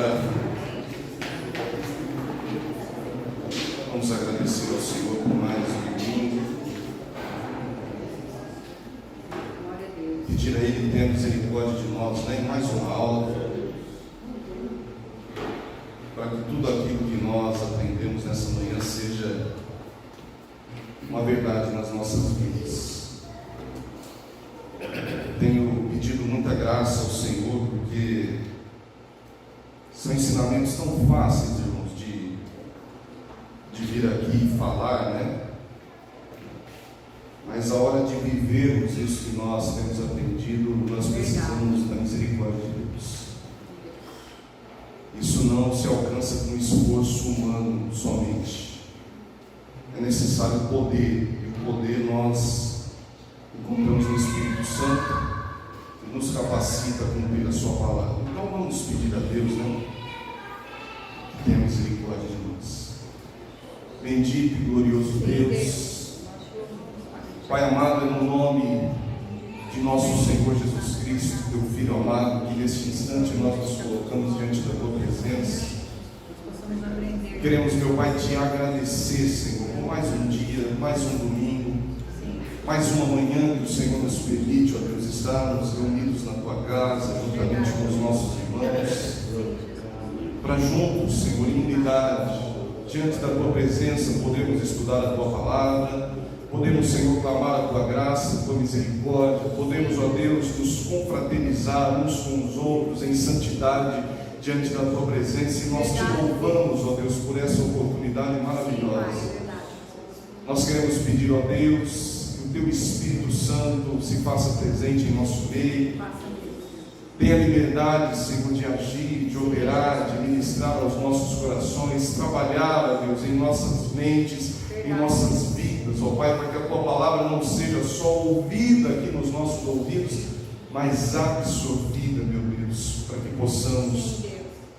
Senhora. Vamos agradecer ao Senhor por mais um domingo. Pedir a Ele que tenha misericórdia de nós, né? Mais uma aula, para que tudo aquilo que nós aprendemos nessa manhã seja uma verdade nas nossas vidas. Tenho pedido muita graça ao Senhor, porque são ensinamentos tão fáceis, irmãos, de vir aqui e falar, né? Mas a hora de vivermos isso que nós temos aprendido, nós precisamos da misericórdia de Deus. Isso não se alcança com esforço humano somente. É necessário poder, e o poder nós encontramos no Espírito Santo, que nos capacita a cumprir a sua palavra. Então vamos pedir a Deus, né, que tenha misericórdia de nós. Bendito e glorioso Deus, Pai amado, é no nome de nosso Senhor Jesus Cristo, Teu Filho amado, que neste instante nós nos colocamos diante da Tua presença. Queremos, meu Pai, Te agradecer, Senhor, por mais um dia, mais um domingo, mais uma manhã que o Senhor nos permite, ó Deus, estarmos reunidos na Tua casa, juntamente com os nossos irmãos, para juntos, Senhor, em unidade, diante da Tua presença, podemos estudar a Tua palavra, podemos, Senhor, clamar a Tua graça, a Tua misericórdia, podemos, ó Deus, nos confraternizar uns com os outros em santidade diante da Tua presença, e nós Te louvamos, ó Deus, por essa oportunidade maravilhosa. Nós queremos pedir, ó Deus, que o Teu Espírito Santo se faça presente em nosso meio. Tenha liberdade, Senhor, de agir, de operar, de ministrar aos nossos corações, trabalhar, ó Deus, em nossas mentes, em nossas vidas, ó Pai, para que a Tua palavra não seja só ouvida aqui nos nossos ouvidos, mas absorvida, meu Deus, para que possamos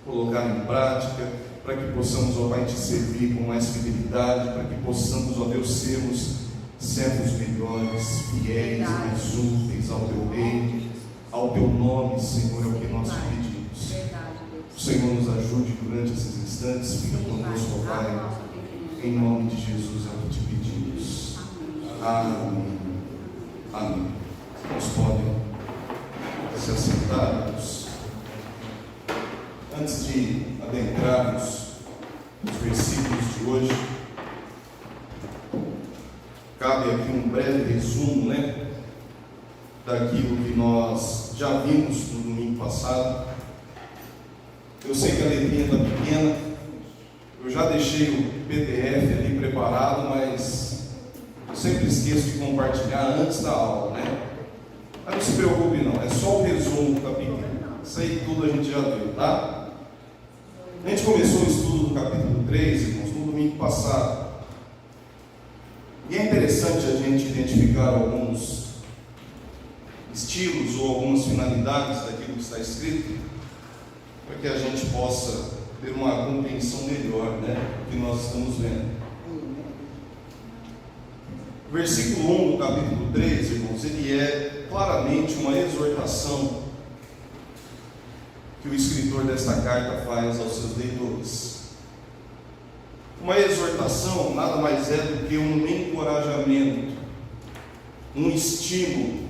colocar em prática, para que possamos, ó Pai, Te servir com mais fidelidade, para que possamos, ó Deus, sermos servos melhores, fiéis, mais úteis ao Teu reino, ao Teu nome, Senhor, é o que nós Te pedimos. O Senhor nos ajude durante esses instantes, fica conosco, ó Pai, em nome de Jesus é o que Te pedimos. Amém. Amém. Nós podem se assentar, irmãos. Antes de adentrarmos nos versículos de hoje, cabe aqui um breve resumo, né, daquilo que nós já vimos no domingo passado. Eu sei que a letrinha está pequena, eu já deixei o PDF ali preparado, mas eu sempre esqueço de compartilhar antes da aula, né? Mas não se preocupe não, é só o resumo que está pequeno. Isso aí tudo a gente já viu, tá? A gente começou o estudo do capítulo 3, irmãos, no domingo passado. E é interessante a gente identificar alguns estilos ou algumas finalidades daquilo que está escrito, para que a gente possa ter uma compreensão melhor, né, do que nós estamos vendo. O versículo 1 do capítulo 3, irmãos, ele é claramente uma exortação que o escritor desta carta faz aos seus leitores. Uma exortação nada mais é do que um encorajamento, um estímulo,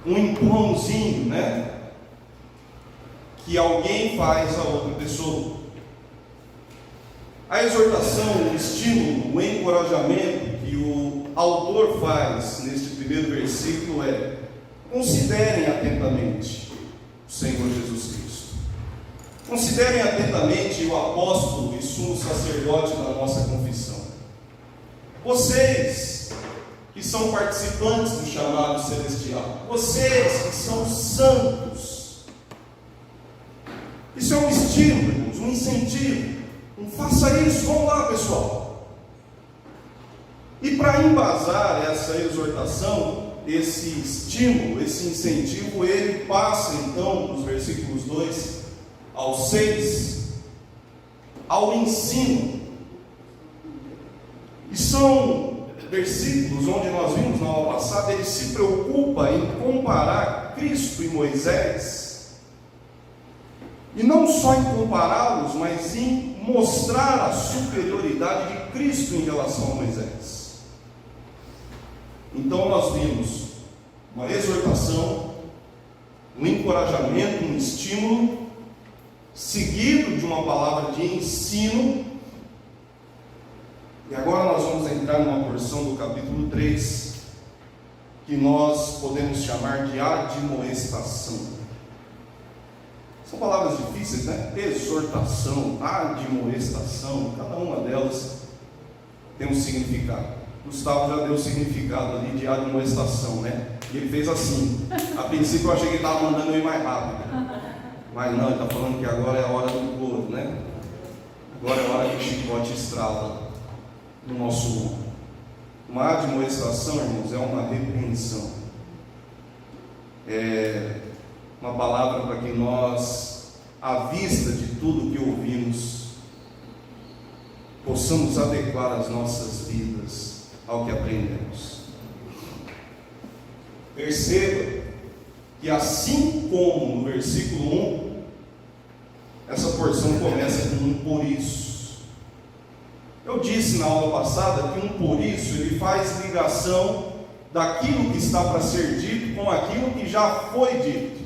um empurrãozinho, né, que alguém faz a outra pessoa. A exortação, o estímulo, o encorajamento que o autor faz neste primeiro versículo é: considerem atentamente o Senhor Jesus Cristo. Considerem atentamente o apóstolo e sumo sacerdote da nossa confissão. Vocês que são participantes do chamado celestial, vocês que são santos. Isso é um estímulo, irmãos, um incentivo. Não faça isso, vamos lá, pessoal. E para embasar essa exortação, esse estímulo, esse incentivo, ele passa então, nos versículos 2 ao 6, ao ensino. E são versículos onde nós vimos na aula passada, ele se preocupa em comparar Cristo e Moisés E não só em compará-los, mas em mostrar a superioridade de Cristo em relação a Moisés. Então nós vimos uma exortação, um encorajamento, um estímulo, seguido de uma palavra de ensino. E agora nós vamos entrar numa porção do capítulo 3, que nós podemos chamar de admoestação. São palavras difíceis, né? Exortação, admoestação, cada uma delas tem um significado. Gustavo já deu o significado ali de admoestação, né? E ele fez assim. A princípio eu achei que ele estava mandando eu ir mais rápido, mas não, ele está falando que agora é a hora do couro, né? Agora é a hora que o chicote estrala no nosso ombro. Uma admoestação, irmãos, é uma repreensão. Uma palavra para que nós, à vista de tudo que ouvimos, possamos adequar as nossas vidas ao que aprendemos. Perceba que assim como no versículo 1, essa porção começa com um por isso. Eu disse na aula passada que um por isso, ele faz ligação daquilo que está para ser dito com aquilo que já foi dito.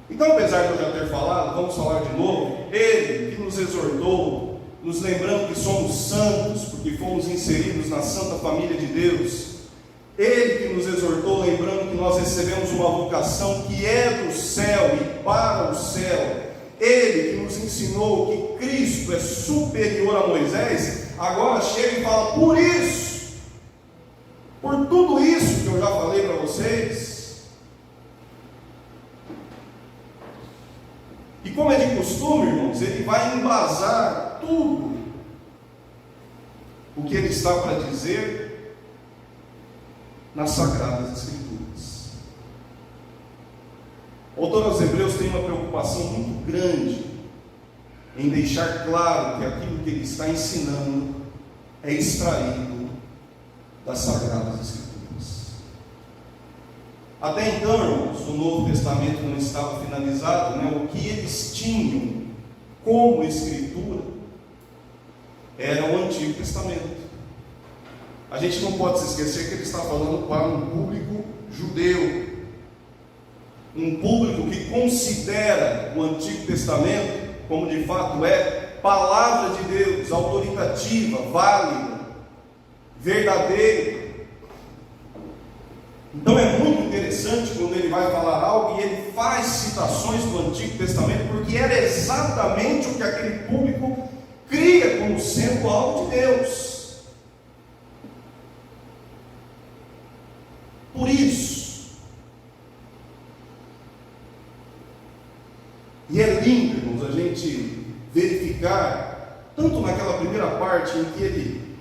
Então, apesar de eu já ter falado, vamos falar de novo. Ele que nos exortou, nos lembrando que somos santos, porque fomos inseridos na santa família de Deus. Ele que nos exortou, lembrando que nós recebemos uma vocação que é do céu e para o céu. Ele que nos ensinou que Cristo é superior a Moisés, agora chega e fala: por isso, por tudo isso que eu já falei para vocês. E como é de costume, irmãos, ele vai embasar tudo o que ele está para dizer nas Sagradas Escrituras. O autor aos Hebreus tem uma preocupação muito grande em deixar claro que aquilo que ele está ensinando é extraído das Sagradas Escrituras. Até então, irmãos, o Novo Testamento não estava finalizado, né? O que eles tinham como Escritura era o Antigo Testamento. A gente não pode se esquecer que ele está falando para um público judeu, um público que considera o Antigo Testamento, como de fato é, palavra de Deus, autoritativa, válida, verdadeira. Então é muito interessante quando ele vai falar algo e ele faz citações do Antigo Testamento, porque era exatamente o que aquele público cria como sendo algo de Deus. Por isso, e é lindo, irmãos, a gente verificar, tanto naquela primeira parte em que ele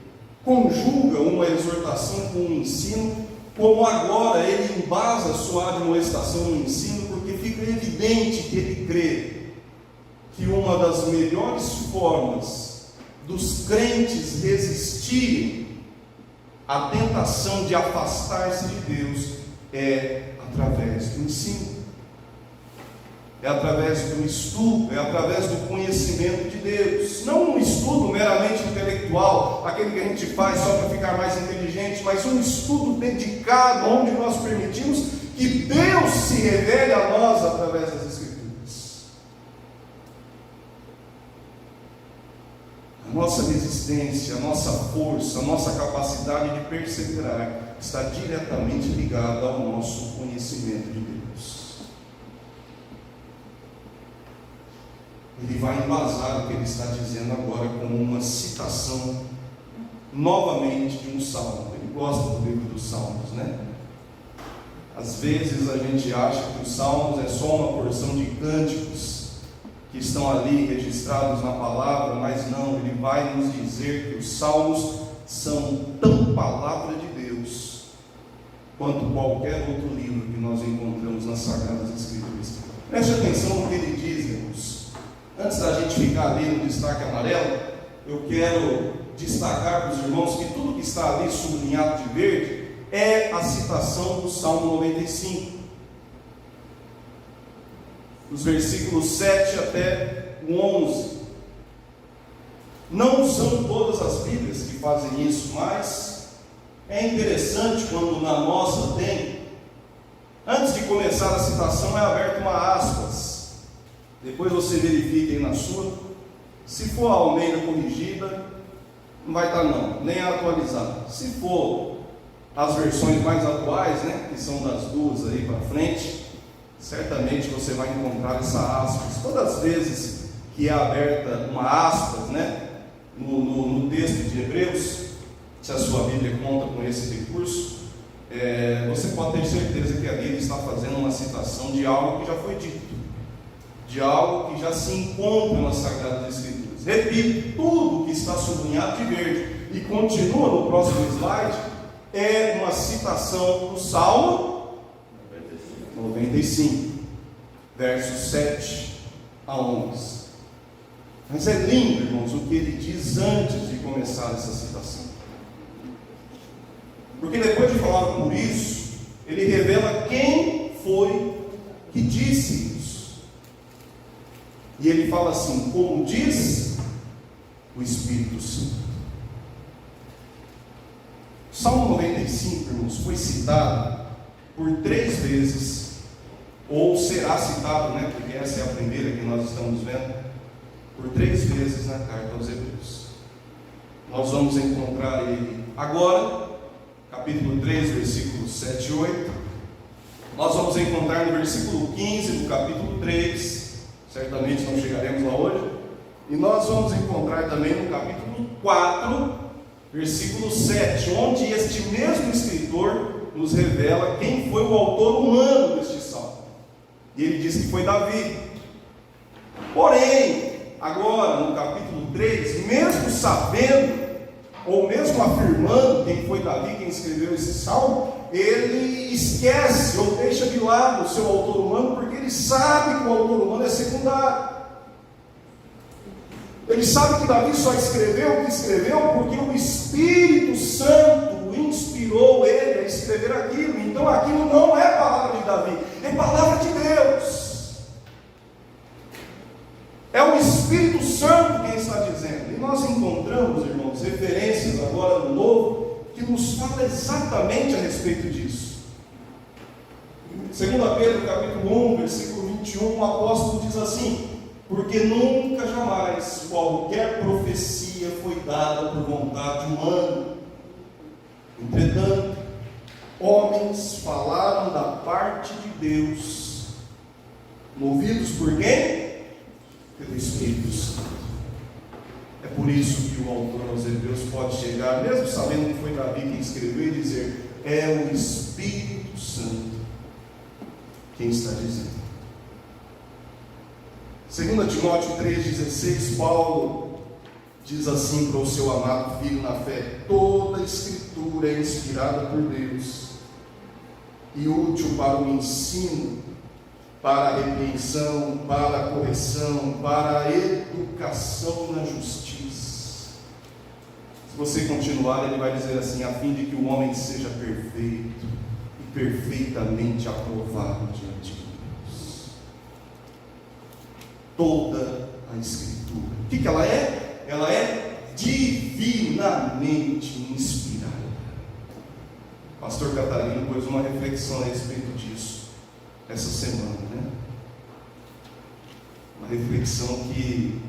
conjuga uma exortação com um ensino, como agora ele embasa sua admoestação no ensino, porque fica evidente que ele crê que uma das melhores formas dos crentes resistirem à tentação de afastar-se de Deus é através do ensino, é através do estudo, é através do conhecimento de Deus. Não um estudo meramente intelectual, aquele que a gente faz só para ficar mais inteligente, mas um estudo dedicado, onde nós permitimos que Deus se revele a nós através das Escrituras. A nossa resistência, a nossa força, a nossa capacidade de perseverar está diretamente ligada ao nosso conhecimento de Deus. Ele vai embasar o que ele está dizendo agora como uma citação novamente de um salmo. Ele gosta do livro dos Salmos, né? Às vezes a gente acha que os Salmos é só uma porção de cânticos que estão ali registrados na palavra, mas não, ele vai nos dizer que os Salmos são tão palavra de Deus quanto qualquer outro livro que nós encontramos nas Sagradas Escrituras. Preste atenção no que ele diz, irmãos. Antes da gente ficar ali no destaque amarelo, eu quero destacar para os irmãos que tudo que está ali sublinhado de verde é a citação do Salmo 95. dos versículos 7 até o 11. Não são todas as Bíblias que fazem isso, mas é interessante quando na nossa tem, antes de começar a citação é aberto uma aspas, depois você verifica aí na sua, se for a Almeida corrigida, não vai estar não, nem a atualizada. Se for as versões mais atuais, né, que são das duas aí para frente, certamente você vai encontrar essa aspas. Todas as vezes que é aberta uma aspas, né, no texto de Hebreus, se a sua Bíblia conta com esse recurso, você pode ter certeza que ali ele está fazendo uma citação de algo que já foi dito, de algo que já se encontra nas Sagradas Escrituras. Repito, tudo que está sublinhado de verde e continua no próximo slide é uma citação do Salmo 95, versos 7 a 11. Mas é lindo, irmãos, o que ele diz antes de começar essa citação. Porque depois de falar por isso, ele revela quem foi que disse isso. E ele fala assim, como diz o Espírito Santo. Salmo 95, irmãos, foi citado por 3 vezes, ou será citado, né, porque essa é a primeira que nós estamos vendo, por 3 vezes na carta aos Hebreus. Nós vamos encontrar ele agora, capítulo 3, versículos 7 e 8. Nós vamos encontrar no versículo 15 do capítulo 3, certamente não chegaremos lá hoje. E nós vamos encontrar também no capítulo 4, versículo 7, onde este mesmo escritor nos revela quem foi o autor humano deste salmo. E ele diz que foi Davi. Porém, agora no capítulo 3, mesmo sabendo, ou mesmo afirmando quem foi Davi, quem escreveu esse salmo, ele esquece ou deixa de lado o seu autor humano, porque ele sabe que o autor humano é secundário. Ele sabe que Davi só escreveu o que escreveu porque o Espírito Santo inspirou ele a escrever aquilo. Então aquilo não é palavra de Davi, é palavra de Deus. É o Espírito Santo quem está dizendo. E nós encontramos, irmãos, referências agora no Novo que nos fala exatamente a respeito disso. 2 Pedro capítulo 1, versículo 21, o apóstolo diz assim: porque nunca jamais qualquer profecia foi dada por vontade humana. Entretanto, homens falaram da parte de Deus, movidos por quem? Pelo Espírito Santo. É por isso que o autor aos Hebreus pode chegar, mesmo sabendo que foi Davi quem escreveu, e dizer: é o Espírito Santo quem está dizendo. 2 Timóteo 3,16, Paulo diz assim para o seu amado filho na fé: toda a Escritura é inspirada por Deus e útil para o ensino, para a repreensão, para a correção, para a educação na justiça. Se você continuar, ele vai dizer assim: a fim de que o homem seja perfeito e perfeitamente aprovado diante de Deus. Toda a Escritura, o que ela é? Ela é divinamente inspirada. O pastor Catarino pôs uma reflexão a respeito disso essa semana, né? Uma reflexão que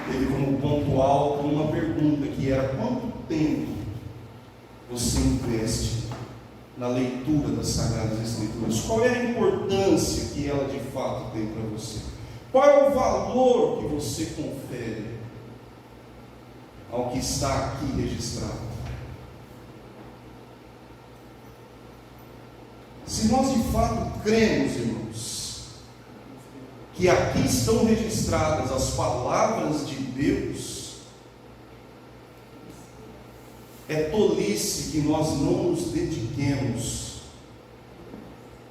teve como ponto alto uma pergunta que era: quanto tempo você investe na leitura das Sagradas Escrituras? Qual é a importância que ela de fato tem para você? Qual é o valor que você confere ao que está aqui registrado? Se nós de fato cremos, irmãos, que aqui estão registradas as palavras de Deus, é tolice que nós não nos dediquemos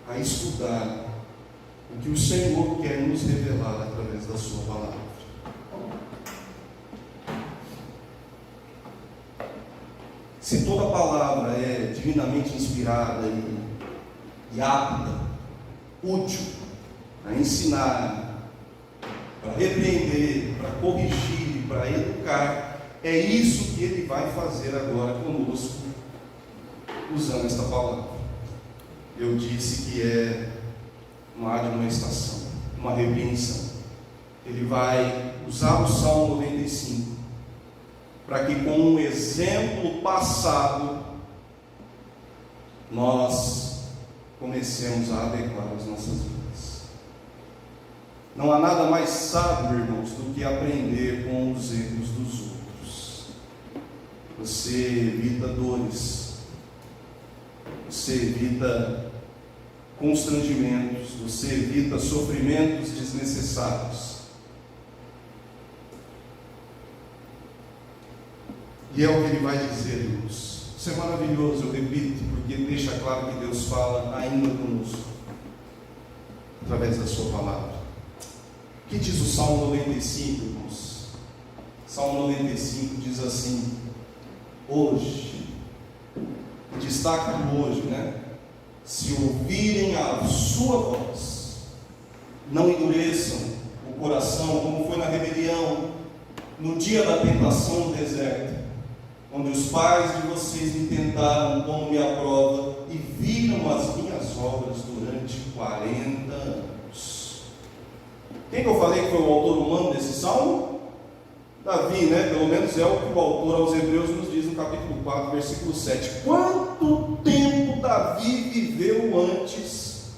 a estudar o que o Senhor quer nos revelar através da sua palavra. Se toda palavra é divinamente inspirada e apta, útil para ensinar, para repreender, para corrigir, para educar. É isso que Ele vai fazer agora conosco, usando esta palavra. Eu disse que é uma admoestação, uma repreensão. Ele vai usar o Salmo 95 para que, com um exemplo passado, nós comecemos a adequar as nossas vidas. Não há nada mais sábio, irmãos, do que aprender com os erros dos outros. Você evita dores, você evita constrangimentos, você evita sofrimentos desnecessários. E é o que Ele vai dizer, irmãos. Isso é maravilhoso, eu repito, porque deixa claro que Deus fala ainda conosco, através da sua palavra. O que diz o Salmo 95, irmãos? Salmo 95 diz assim: hoje, destaca o hoje, né? Se ouvirem a sua voz, não endureçam o coração, como foi na rebelião, no dia da tentação no deserto, onde os pais de vocês me tentaram, pondo-me à prova, e viram as minhas obras durante 40 anos. Quem que eu falei que foi o autor humano desse salmo? Davi, né? Pelo menos é o que o autor aos Hebreus nos diz no capítulo 4, versículo 7. Quanto tempo Davi viveu antes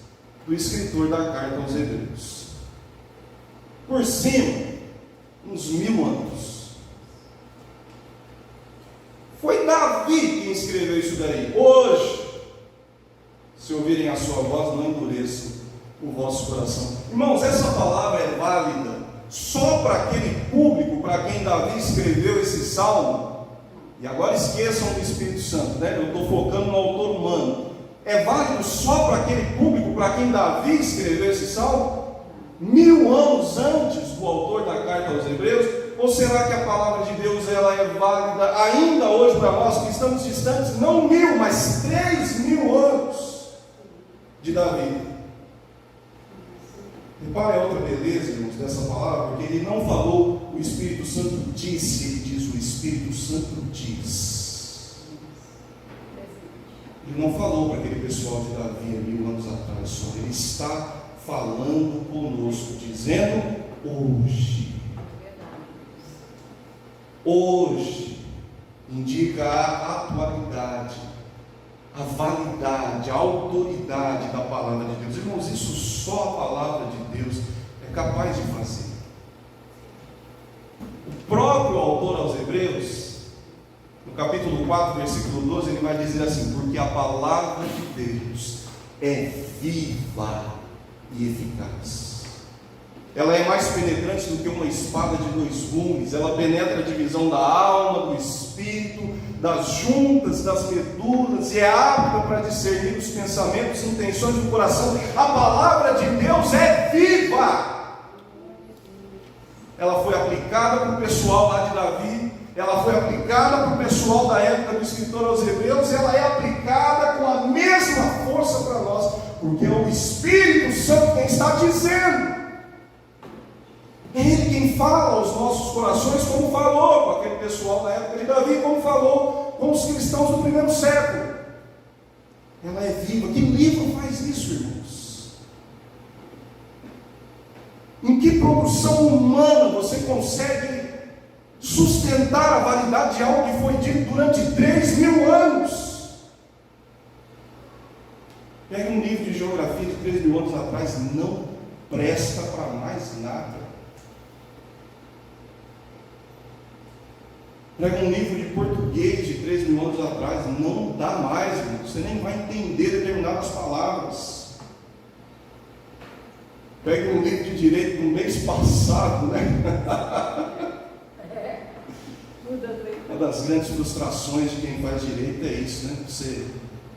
do escritor da carta aos Hebreus? Por cima, uns 1000 anos. Foi Davi quem escreveu isso daí. Hoje, se ouvirem a sua voz, não endureçam o vosso coração. Irmãos, essa palavra é válida só para aquele público para quem Davi escreveu esse salmo. E agora esqueçam do Espírito Santo, né? Eu estou focando no autor humano. É válido só para aquele público para quem Davi escreveu esse salmo? 1000 anos antes do autor da carta aos Hebreus? Ou será que a palavra de Deus ela é válida ainda hoje para nós que estamos distantes, não 1000, mas 3000 anos de Davi? Repare a outra beleza, irmãos, dessa palavra, porque ele não falou o Espírito Santo disse, ele diz o Espírito Santo diz. Ele não falou para aquele pessoal de Davi há 1000 anos atrás só, ele está falando conosco, dizendo hoje. Hoje indica a atualidade, a validade, a autoridade da palavra de Deus. Irmãos, isso só a palavra de Deus é capaz de fazer. O próprio autor aos Hebreus, no capítulo 4, versículo 12, ele vai dizer assim: porque a palavra de Deus é viva e eficaz. Ela é mais penetrante do que uma espada de 2 gumes. Ela penetra a divisão da alma, do espírito, das juntas, das medulas, e é apta para discernir os pensamentos e intenções do coração. A palavra de Deus é viva. Ela foi aplicada para o pessoal lá de Davi, ela foi aplicada para o pessoal da época do escritor aos Hebreus, ela é aplicada com a mesma força para nós, porque é o Espírito Santo quem está dizendo. É Ele quem fala aos nossos corações, como falou com aquele pessoal da época de Davi, como falou com os cristãos do primeiro século. Ela é viva. Que livro faz isso, irmãos? Em que produção humana você consegue sustentar a validade de algo que foi dito durante 3000 anos? Pega um livro de geografia de 3000 anos atrás, não presta para mais nada. Pega um livro de português de 3000 anos atrás, não dá mais, irmão. Você nem vai entender determinadas palavras. Pega um livro de direito do mês passado, né? Uma das grandes frustrações de quem faz direito é isso, né? Você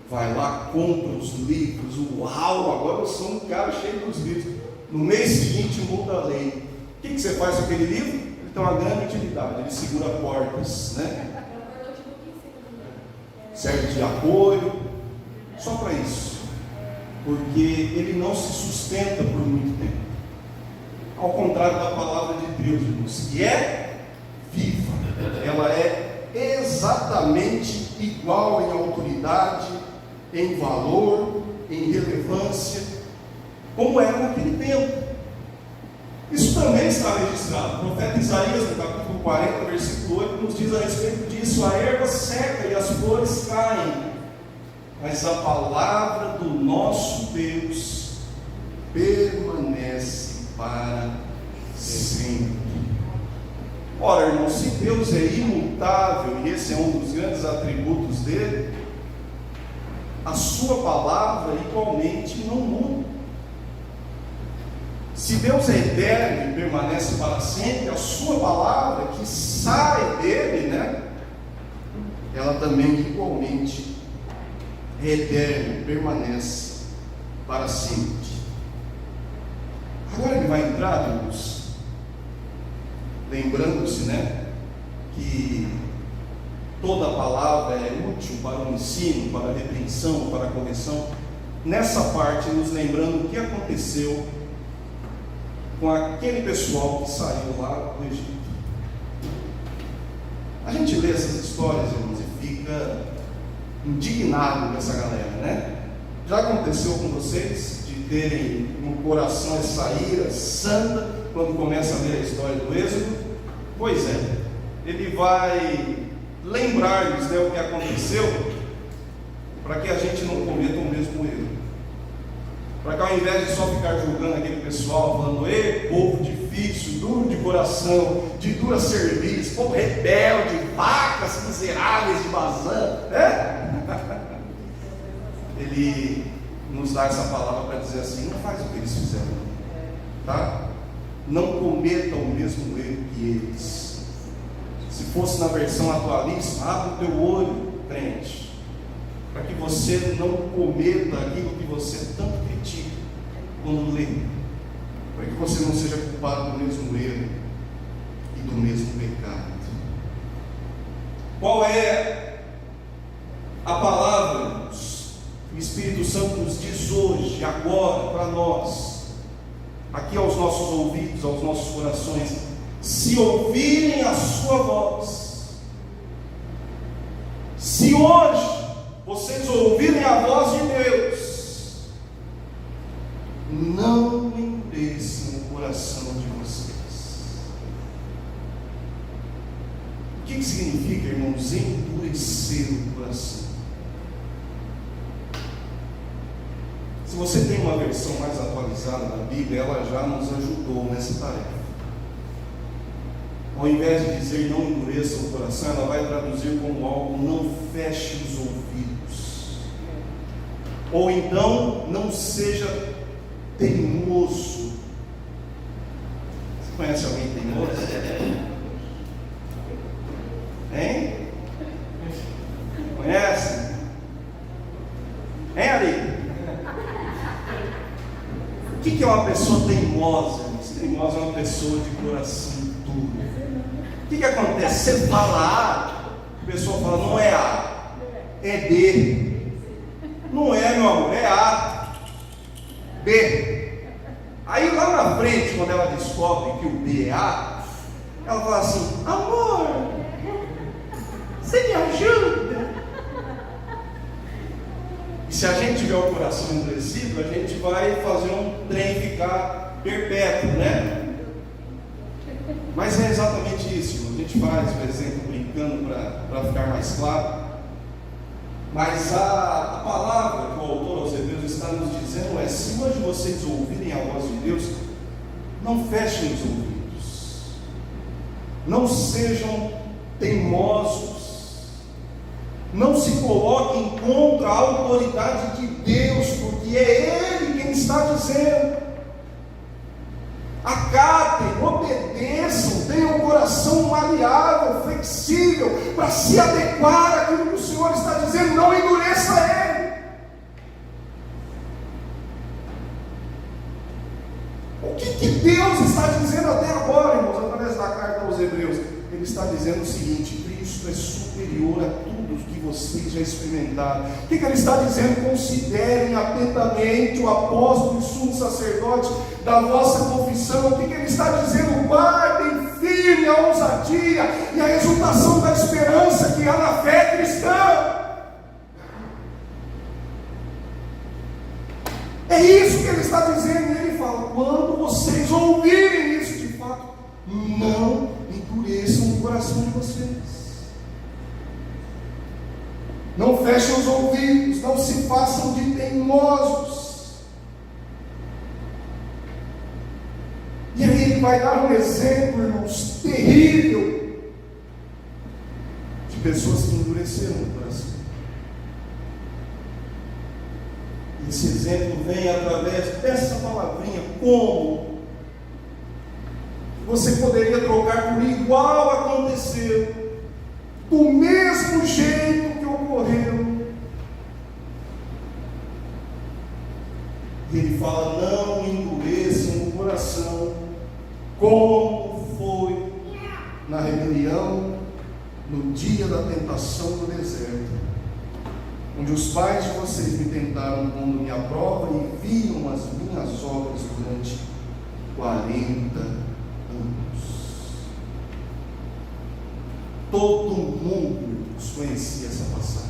vai lá, compra os livros, uau, agora eu sou um cara cheio dos livros. No mês seguinte muda a lei. O que você faz com aquele livro? Ele tem uma grande utilidade, ele segura portas, né? Serve de apoio, só para isso. porque ele não se sustenta por muito tempo. Ao contrário da palavra de Deus, irmãos, que é viva, ela é exatamente igual em autoridade, em valor, em relevância, como era naquele tempo. Isso também está registrado. O profeta Isaías, no capítulo 40, versículo 8, nos diz a respeito disso: a erva seca e as flores caem, mas a palavra do nosso Deus permanece para sempre. Ora, irmãos, se Deus é imutável, e esse é um dos grandes atributos dele, a sua palavra igualmente não muda. Se Deus é eterno e permanece para sempre, a sua palavra que sai dele, ela também igualmente é eterna e permanece para sempre. Agora ele vai entrar, irmãos, lembrando-se, que toda palavra é útil para o ensino, para a repreensão, para a correção. Nessa parte, nos lembrando o que aconteceu com aquele pessoal que saiu lá do Egito. A gente lê essas histórias, irmãos, e fica indignado com essa galera, Já aconteceu com vocês de terem no coração essa ira santa quando começa a ler a história do Êxodo? Pois é, ele vai lembrar-nos o que aconteceu, para que a gente não cometa o mesmo erro. Para que ao invés de só ficar julgando aquele pessoal, falando: ei, povo difícil, duro de coração, de dura serviço, povo rebelde, vacas miseráveis de Bazã, ele nos dá essa palavra para dizer assim: não faz o que eles fizeram, tá? Não cometa o mesmo erro que eles. Se fosse na versão atualíssima, abre o teu olho, crente, para que você não cometa aquilo que você tanto critica quando lê, para que você não seja culpado do mesmo erro e do mesmo pecado. Qual é a palavra que o Espírito Santo nos diz hoje, agora, para nós, aqui aos nossos ouvidos, aos nossos corações? Se ouvirem a sua voz, se hoje vocês ouvirem a voz de Deus, não endureçam o coração de vocês. O que significa, irmãos, endurecer o coração? Se você tem uma versão mais atualizada da Bíblia, ela já nos ajudou nessa tarefa. Ao invés de dizer não endureça o coração, ela vai traduzir como algo: não feche os ouvidos. Ou então, não seja teimoso. Você conhece alguém teimoso? Hein? Conhece? Hein, Ari? O que é uma pessoa teimosa? Teimosa é uma pessoa de coração duro. O que acontece? Você fala A, a pessoa fala: não é A, é B. Não é, meu amor, é A, B. Aí lá na frente, quando ela descobre que o B é A, ela fala assim: amor, você me ajuda? E se a gente tiver o coração endurecido, a gente vai fazer um trem ficar perpétuo, Mas é exatamente isso, a gente faz, por exemplo, brincando para ficar mais claro. Mas a palavra que o autor aos Hebreus está nos dizendo é: se hoje vocês ouvirem a voz de Deus, não fechem os ouvidos, não sejam teimosos, não se coloquem contra a autoridade de Deus, porque é Ele quem está dizendo. Acatem, obedeçam, tenham um coração maleável, flexível, para se adequar àquilo que o Senhor está dizendo. Não endureça ele. O que Deus está dizendo até agora, irmãos, através da carta aos Hebreus? Ele Ele está dizendo o seguinte: Cristo é superior a tudo que vocês já experimentaram. O que ele está dizendo? Considerem atentamente o apóstolo e sumo sacerdote da vossa confissão. O que ele está dizendo? Guardem firme a ousadia e a exultação da esperança que há na fé cristã. É isso que ele está dizendo. E ele fala: quando vocês ouvirem isso, de fato, não endureçam o coração de vocês. Não fechem os ouvidos, não se façam de teimosos. E aí ele vai dar um exemplo, irmãos, terrível, de pessoas que endureceram o coração. Esse exemplo vem através dessa palavrinha: como você poderia trocar por igual aconteceu, do mesmo jeito que ocorreu. E ele fala: não endureçam o coração, como foi na rebelião, no dia da tentação do deserto, onde os pais de vocês me tentaram pondo minha prova e viam as minhas obras durante 40 anos. Todo mundo conhecia essa passagem.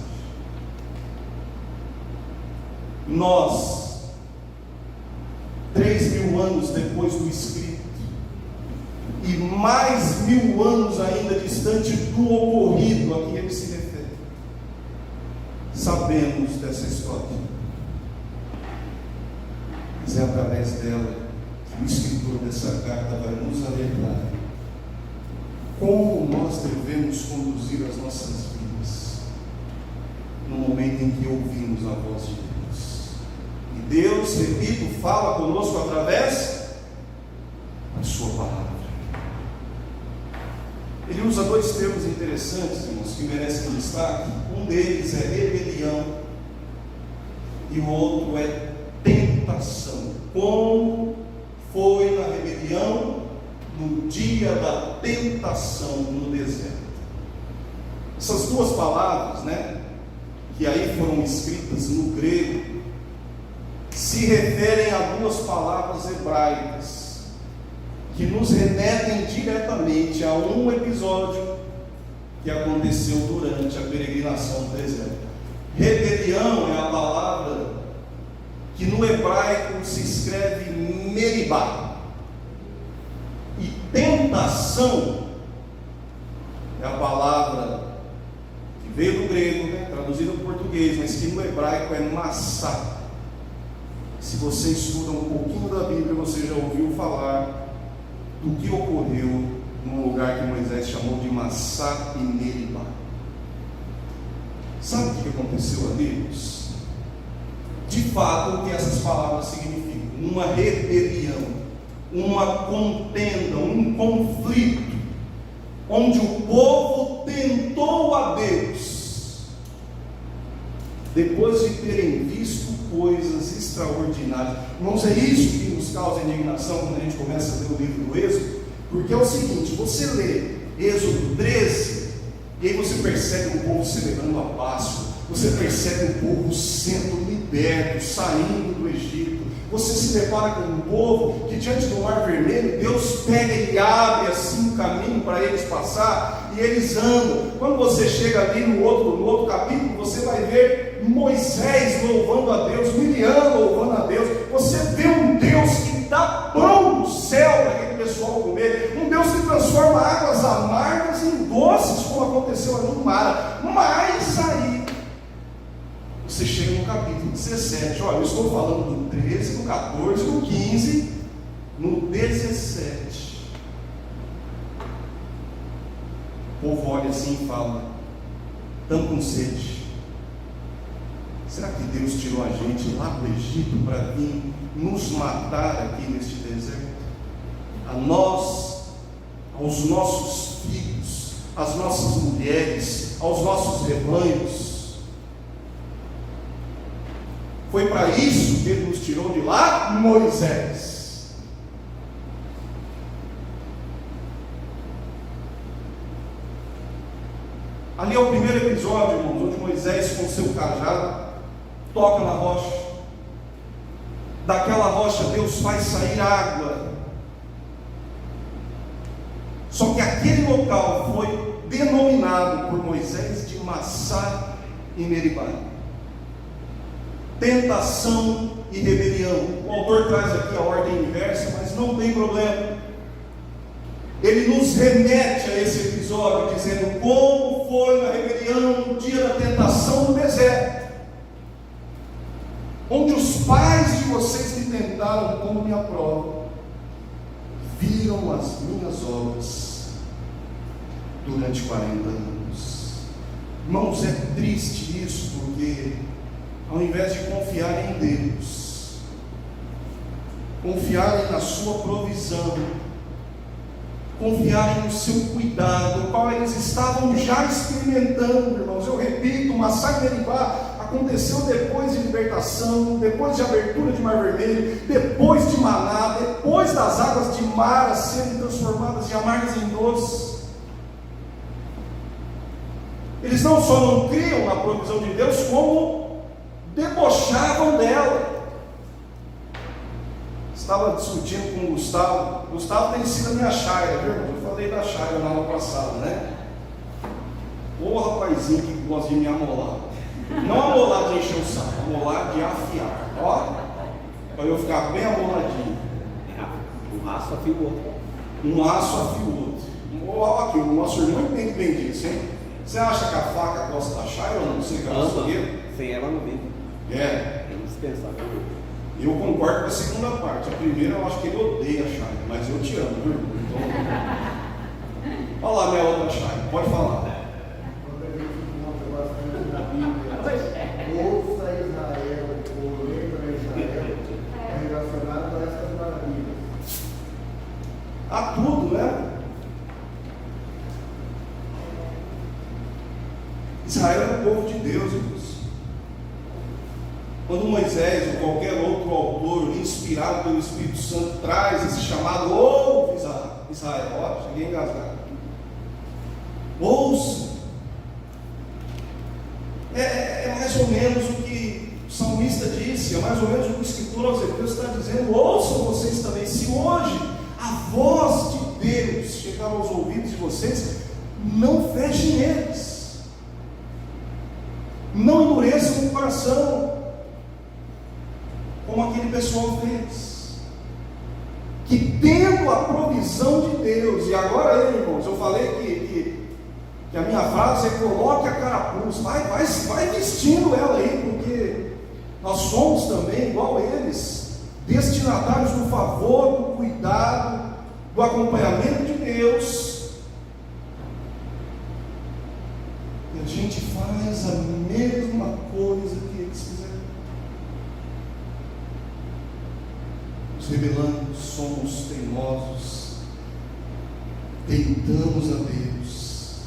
Nós, 3.000 anos depois do escrito, e mais 1.000 anos ainda distante do ocorrido a que ele se refere, sabemos dessa história. Mas é através dela que o escritor dessa carta vai nos alertar como nós devemos conduzir as nossas vidas no momento em que ouvimos a voz de Deus. E Deus, repito, fala conosco através da sua palavra. Ele usa dois termos interessantes, irmãos, que merecem destaque. Um deles é rebelião e o outro é tentação. Como foi na rebelião no dia da tentação no deserto. Essas duas palavras, que aí foram escritas no grego, se referem a duas palavras hebraicas que nos remetem diretamente a um episódio que aconteceu durante a peregrinação do deserto. Rebelião é a palavra que no hebraico se escreve meribá. E tentação é a palavra que veio do grego, traduzida para o português, mas que no hebraico é massá. Se você estuda um pouquinho da Bíblia, você já ouviu falar do que ocorreu num lugar que Moisés chamou de Massá e Meribá. Sabe o que aconteceu ali? De fato, o que essas palavras significam? Uma rebelião, uma contenda, um conflito, onde o povo tentou a Deus, depois de terem visto coisas extraordinárias. Irmãos, é isso que nos causa indignação quando a gente começa a ler o livro do Êxodo, porque é o seguinte: você lê Êxodo 13, e aí você percebe o povo celebrando a Páscoa, você percebe o povo sendo liberto, saindo do Egito. Você se depara com um povo que diante do Mar Vermelho, Deus pega e abre assim um caminho para eles passar, e eles andam. Quando você chega ali no outro capítulo, você vai ver Moisés louvando a Deus, Miriam louvando a Deus. Você vê um Deus que dá pão do céu para aquele pessoal comer, um Deus que transforma águas amargas em doces, como aconteceu ali no mar. Mas aí você chega no capítulo 17, olha, eu estou falando do 13, do 14, do 15, no 17. O povo olha assim e fala: estamos com sede. Será que Deus tirou a gente lá do Egito para vir nos matar aqui neste deserto? A nós, aos nossos filhos, às nossas mulheres, aos nossos rebanhos. Foi para isso que ele nos tirou de lá, Moisés. Ali é o primeiro episódio, irmãos, onde Moisés com seu cajado toca na rocha. Daquela rocha Deus faz sair água. Só que aquele local foi denominado por Moisés de Massá e Meribá. Tentação e rebelião. O autor traz aqui a ordem inversa, mas não tem problema. Ele nos remete a esse episódio, dizendo como foi na rebelião no dia da tentação no deserto, onde os pais de vocês me tentaram como minha prova, viram as minhas obras durante 40 anos. Irmãos, é triste isso, porque ao invés de confiarem em Deus, confiarem na sua provisão, confiarem no seu cuidado, o qual eles estavam já experimentando, irmãos. Eu repito, Massá e Meribá aconteceu depois de libertação, depois de abertura de Mar Vermelho, depois de Maná, depois das águas de Mara serem transformadas de amargas em doces. Eles não só não criam na provisão de Deus, como debochavam dela. Estava discutindo com o Gustavo. Gustavo tem sido a minha chaira, viu? Eu falei da chaira na aula passada, né? Ô rapazinho que gosta de me amolar. Não amolar de encher o saco, amolar de afiar. Ó, para eu ficar bem amoladinho. Um aço afia o outro. Um aço afia o outro. Ó, aqui, o nosso irmão entende bem disso, hein? Você acha que a faca gosta da chaira ou não? Você que é açougueiro? Sem ela não vive. É. É indispensável. Eu concordo com a segunda parte. A primeira eu acho que ele odeia a chaira, mas eu te amo, viu? Então... Olha lá minha outra chaira, pode falar. Ouça Israel, ou lembra Israel, é relacionado a essas maravilhas. Há tudo, né? Israel é o povo de Deus, irmãos. Quando Moisés ou qualquer outro autor inspirado pelo Espírito Santo traz esse chamado, ouve Israel, ó, cheguei engasgado. Ouça. É mais ou menos o que o salmista disse, é mais ou menos o que o escritor aos Hebreus está dizendo. Ouçam vocês também. Se hoje a voz de Deus chegar aos ouvidos de vocês, não fechem eles, não endureçam o coração, como aquele pessoal fez, que tendo a provisão de Deus, e agora, irmãos, eu falei que a minha frase é: coloque a carapuça, vai vestindo ela aí, porque nós somos também, igual eles, destinatários do favor, do cuidado, do acompanhamento de Deus, e a gente faz a mesma coisa que eles fizeram. Nos rebelamos, somos teimosos, tentamos a Deus,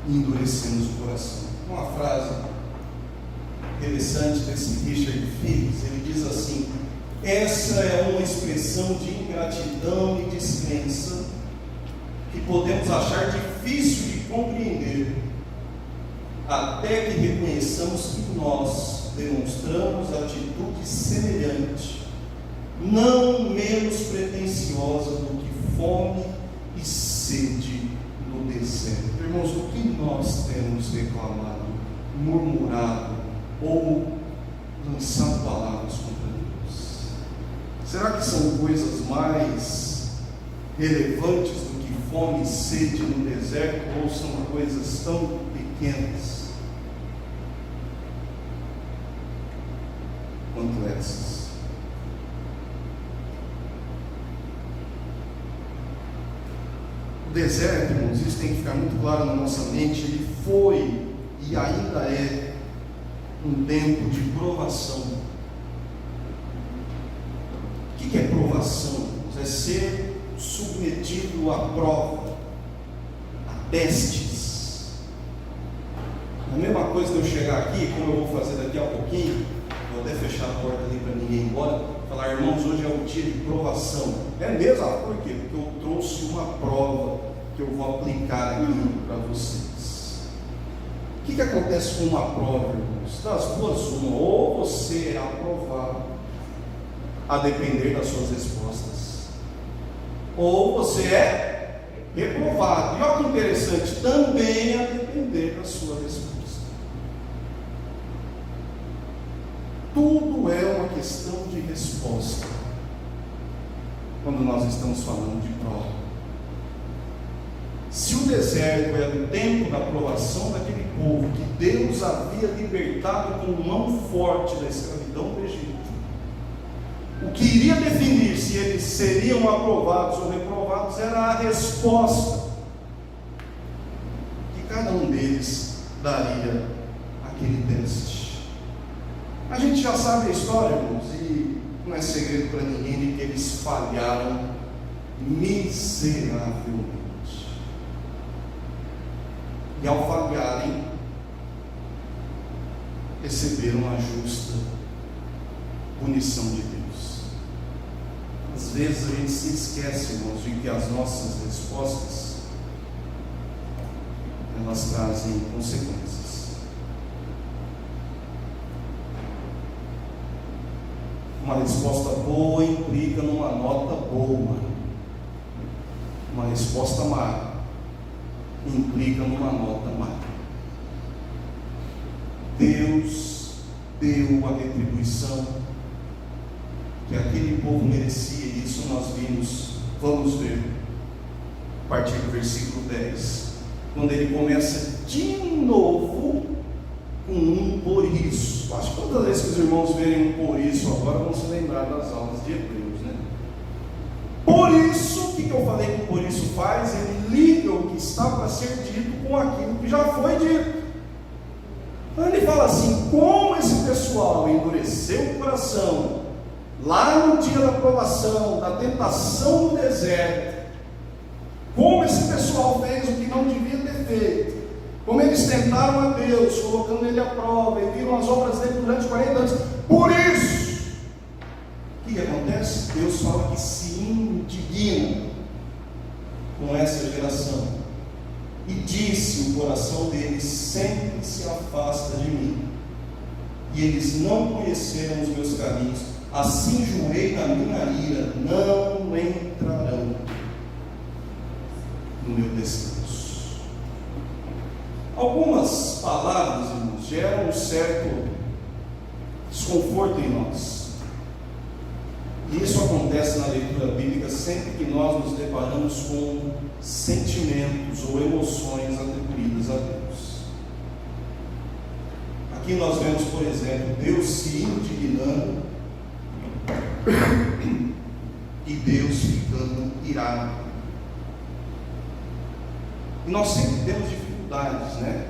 endurecemos o coração. Uma frase interessante desse Richard Phillips, ele diz assim: essa é uma expressão de ingratidão e descrença que podemos achar difícil de compreender, até que reconheçamos que nós demonstramos atitude semelhante, não menos pretensiosa do que fome e sede no deserto. Irmãos, o que nós temos reclamado, murmurado ou lançado palavras contra Deus? Será que são coisas mais relevantes do que fome e sede no deserto, ou são coisas tão pequenas quanto essas? O deserto, irmãos, isso tem que ficar muito claro na nossa mente, ele foi e ainda é um tempo de provação. O que é provação? É ser submetido à prova, a testes. A mesma coisa que eu chegar aqui, como eu vou fazer daqui a pouquinho, vou até fechar a porta ali para ninguém ir embora, falar: irmãos, hoje é um dia de provação. É mesmo? Por quê? Porque eu trouxe uma prova que eu vou aplicar aqui para vocês. O que acontece com uma prova, irmãos? Das duas, uma, ou você é aprovado, a depender das suas respostas, ou você é reprovado, e olha que interessante, também a depender da sua resposta. Tudo é uma questão de resposta quando nós estamos falando de prova. Se o deserto era o tempo da provação daquele povo que Deus havia libertado com mão forte da escravidão do Egito, o que iria definir se eles seriam aprovados ou reprovados era a resposta que cada um deles daria àquele teste. A gente já sabe a história, irmãos, e não é segredo para ninguém de que eles falharam miseravelmente. E ao falharem, receberam a justa punição de Deus. Às vezes a gente se esquece, irmãos, de que as nossas respostas, elas trazem consequências. Uma resposta boa implica numa nota boa. Uma resposta má implica numa nota má. Deus deu a retribuição que aquele povo merecia, e isso nós vamos ver a partir do versículo 10, quando ele começa de novo com um por isso. Acho que todas as vezes que os irmãos verem um por isso agora vão se lembrar das aulas de Hebreus, né? Por isso, o que eu falei que o por isso faz? Ele liga o que está para ser dito com aquilo que já foi dito. Então ele fala assim: como esse pessoal endureceu o coração lá no dia da provação, da tentação no deserto, como esse pessoal fez o que não devia ter feito, como eles tentaram a Deus, colocando ele à prova, e viram as obras dele durante 40 anos, por isso, o que acontece? Deus fala que se indigna com essa geração, e disse: o coração deles sempre se afasta de mim, e eles não conheceram os meus caminhos, assim jurei na minha ira, não entrarão no meu descanso. Algumas palavras, irmãos, geram um certo desconforto em nós. E isso acontece na leitura bíblica sempre que nós nos deparamos com sentimentos ou emoções atribuídas a Deus. Aqui nós vemos, por exemplo, Deus se indignando e Deus ficando irado. E nós sempre temos dificuldades, né,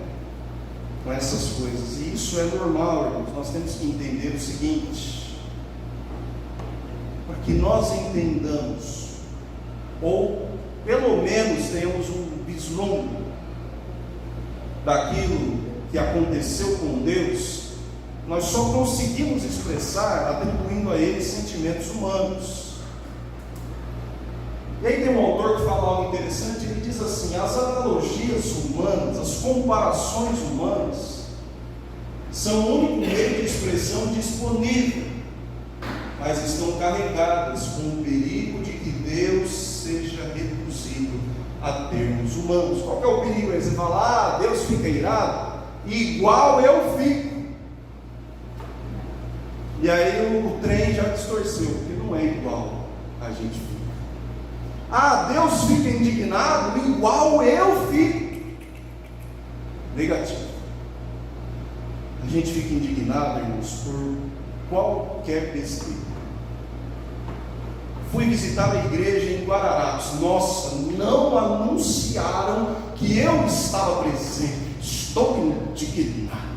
com essas coisas, e isso é normal, irmãos. Nós temos que entender o seguinte: para que nós entendamos, ou pelo menos tenhamos um vislumbre daquilo que aconteceu com Deus, nós só conseguimos expressar atribuindo a Ele sentimentos humanos. E aí tem um autor que fala algo interessante. Ele diz assim: as analogias humanas, as comparações humanas são o único meio de expressão disponível, mas estão carregadas com o perigo de que Deus seja reduzido a termos humanos. Qual que é o perigo? Aí você fala: ah, Deus fica irado, igual eu fico. E aí o trem já distorceu, porque não é igual a gente fica. Ah, Deus fica indignado, igual eu fico. Negativo. A gente fica indignado, irmãos, por qualquer besteira. Fui visitar a igreja em Guararapes. Nossa, não anunciaram que eu estava presente. Estou indignado.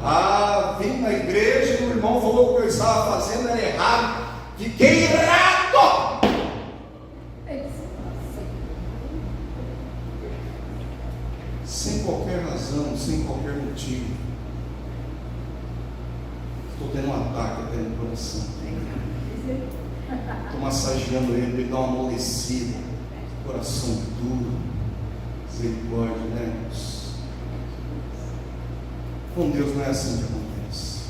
Ah, vim na igreja e o irmão falou que o que eu estava fazendo era errado. Fiquei irado. Sem qualquer razão, sem qualquer motivo. Estou tendo um ataque até no coração. Estou massageando ele, ele dá uma amolecida. Coração duro. Misericórdia, né, irmãos? Com Deus não é assim que acontece.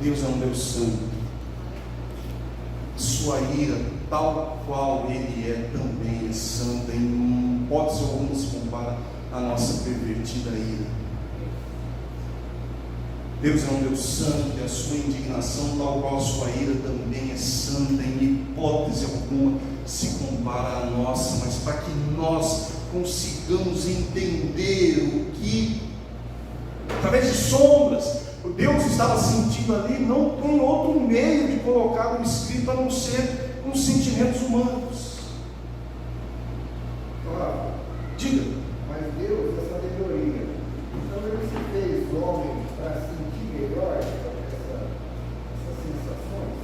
Deus é um Deus santo. Sua ira, tal qual Ele é, também é santa. E não pode ser alguma se compara à nossa pervertida ira. Deus é um Deus santo e a sua indignação, tal qual a sua ira, também é santa. Em hipótese alguma se compara à nossa. Mas para que nós consigamos entender o que, através de sombras, Deus estava sentindo ali, não tem outro meio de colocar no escrito a não ser com sentimentos humanos. Claro. Diga. Mas Deus é sabedoria. Então Ele se fez homem para sentir melhor essas sensações.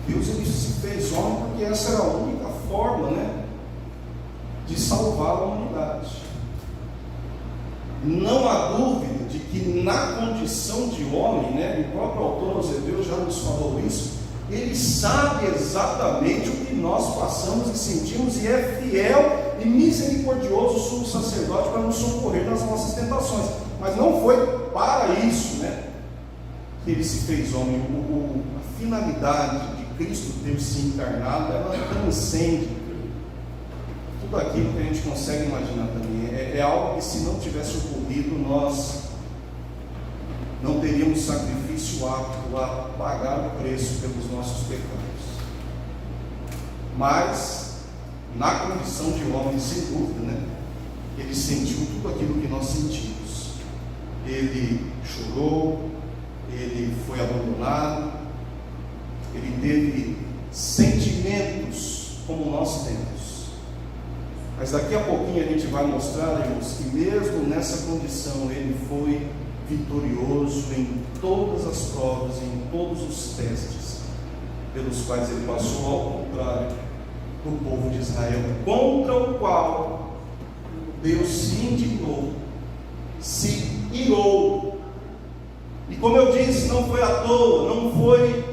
Deus ele se fez homem porque essa era a única forma, né, de salvar a humanidade. Não há dúvida de que na condição de homem, né, o próprio autor aos Hebreus já nos falou isso, ele sabe exatamente o que nós passamos e sentimos e é fiel e misericordioso sumo sacerdote para nos socorrer nas nossas tentações. Mas não foi para isso, né, que ele se fez homem. A finalidade de Cristo ter se encarnado, ela transcende tudo aquilo que a gente consegue imaginar também. É algo que, se não tivesse ocorrido, nós não teríamos sacrifício apto a pagar o preço pelos nossos pecados. Mas, na condição de homem, sem dúvida, né, ele sentiu tudo aquilo que nós sentimos. Ele chorou, ele foi abandonado, ele teve sentimentos como nós temos. Mas daqui a pouquinho a gente vai mostrar, irmãos, que mesmo nessa condição ele foi vitorioso em todas as provas, em todos os testes pelos quais ele passou, ao contrário do povo de Israel, contra o qual Deus se indignou, se irou. E como eu disse, não foi à toa, não foi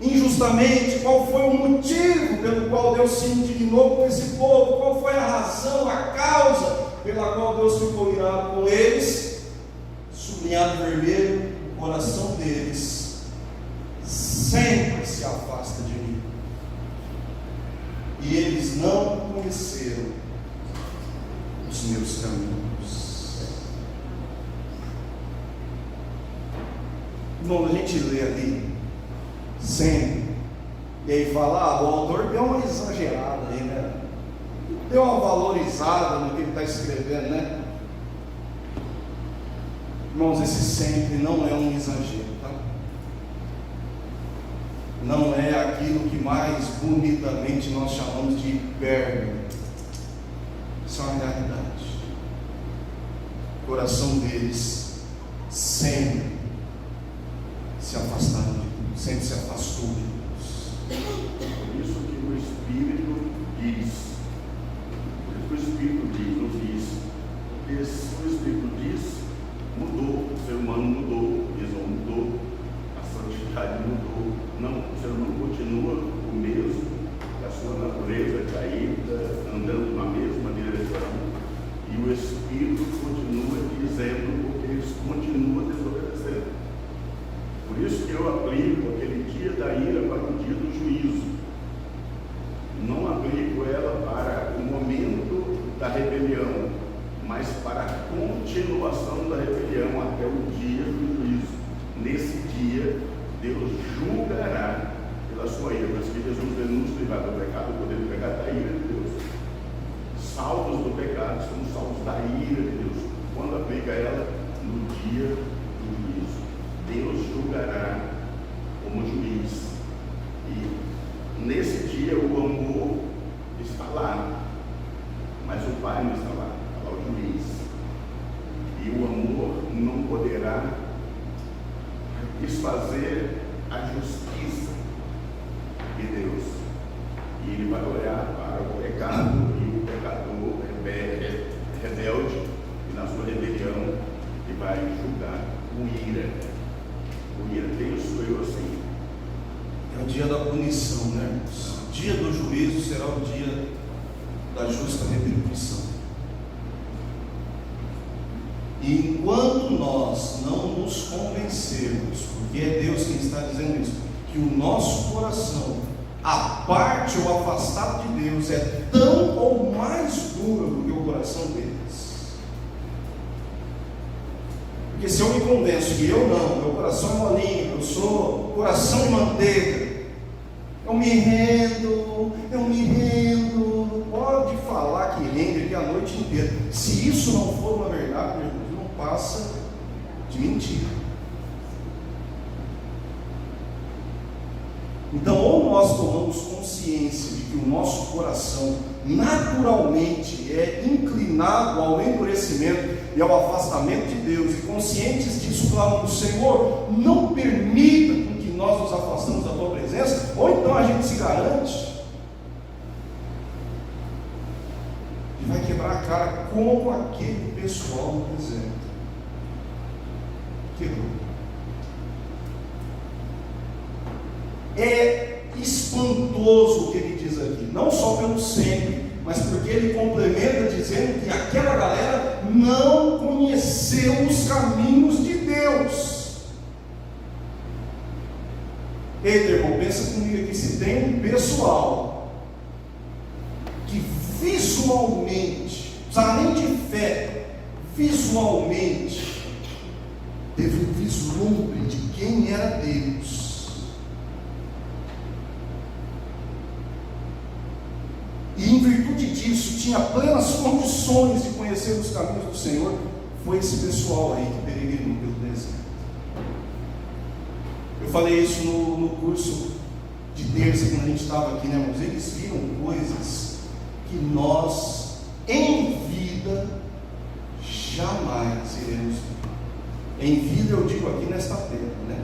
injustamente. Qual foi o motivo pelo qual Deus se indignou com esse povo? Qual foi a razão, a causa pela qual Deus ficou irado com eles? Sublinhado vermelho, o coração deles sempre se afasta de mim, e eles não conheceram os meus caminhos. Irmão, a gente lê ali sempre, e aí fala, o autor deu uma exagerada aí, né? Deu uma valorizada no que ele está escrevendo, né? Irmãos, esse sempre não é um exagero, tá? Não é aquilo que mais bonitamente nós chamamos de hipérbole. Isso é uma realidade. O coração deles sempre se afastaram de Deus, sempre se afastou de Deus. Por isso que o Espírito diz. Por isso que o Espírito diz, não diz. Porque se o Espírito diz, mudou, o ser humano mudou, o Isão mudou, a santidade mudou. Não, o ser humano continua o mesmo, a sua natureza caída, andando na mesma direção, e o Espírito continua dizendo o que eles continuam desobedecendo. Por isso que eu aplico aquele dia da ira para o dia do juízo. Não aplico ela para o momento da rebelião, mas para a continuação da rebelião até o dia do juízo. Nesse dia, Deus julgará pela sua ira. Por isso que Jesus veio nos livrar do pecado, do poder do pecado, da ira de Deus. Salvos do pecado, somos salvos da ira de Deus. Quando aplica ela? No dia do juízo. Deus julgará como juiz. E nesse dia o amor está lá, mas o Pai não está lá. Ao juiz, e o amor não poderá desfazer a justiça de Deus, e ele vai olhar para o pecado e o pecador rebelde, e na sua rebelião ele vai julgar com ira. Com ira, penso eu assim. É o dia da punição, né, irmãos? O dia do juízo será o dia da justa retribuição. E enquanto nós não nos convencermos, porque é Deus quem está dizendo isso, que o nosso coração, a parte ou afastado de Deus, é tão ou mais duro do que o coração deles. Porque se eu me convenço que eu não, meu coração é molinho, eu sou coração de manteiga, eu me rendo, pode falar que rende aqui a noite inteira. Se isso não for uma verdade, meu irmão, não passa de mentira. Então, ou nós tomamos consciência de que o nosso coração naturalmente é inclinado ao endurecimento e ao afastamento de Deus, e conscientes disso, clamamos: Senhor, não permita com que nós nos afastamos da Tua presença, ou então a gente se garante e vai quebrar a cara como aquele pessoal no deserto quebrou. É espantoso o que ele diz aqui, não só pelo sempre, mas porque ele complementa dizendo que aquela galera não conheceu os caminhos de Deus. Eita, irmão, pensa comigo aqui, se tem um pessoal que visualmente, não precisa nem de fé, visualmente teve um vislumbre de quem era Deus, e em virtude disso tinha plenas condições de conhecer os caminhos do Senhor, foi esse pessoal aí que peregrinou pelo deserto. Eu falei isso no curso de terça, quando a gente estava aqui, né, irmãos? Eles viram coisas que nós em vida jamais iremos ver. Em vida eu digo aqui nesta terra, né?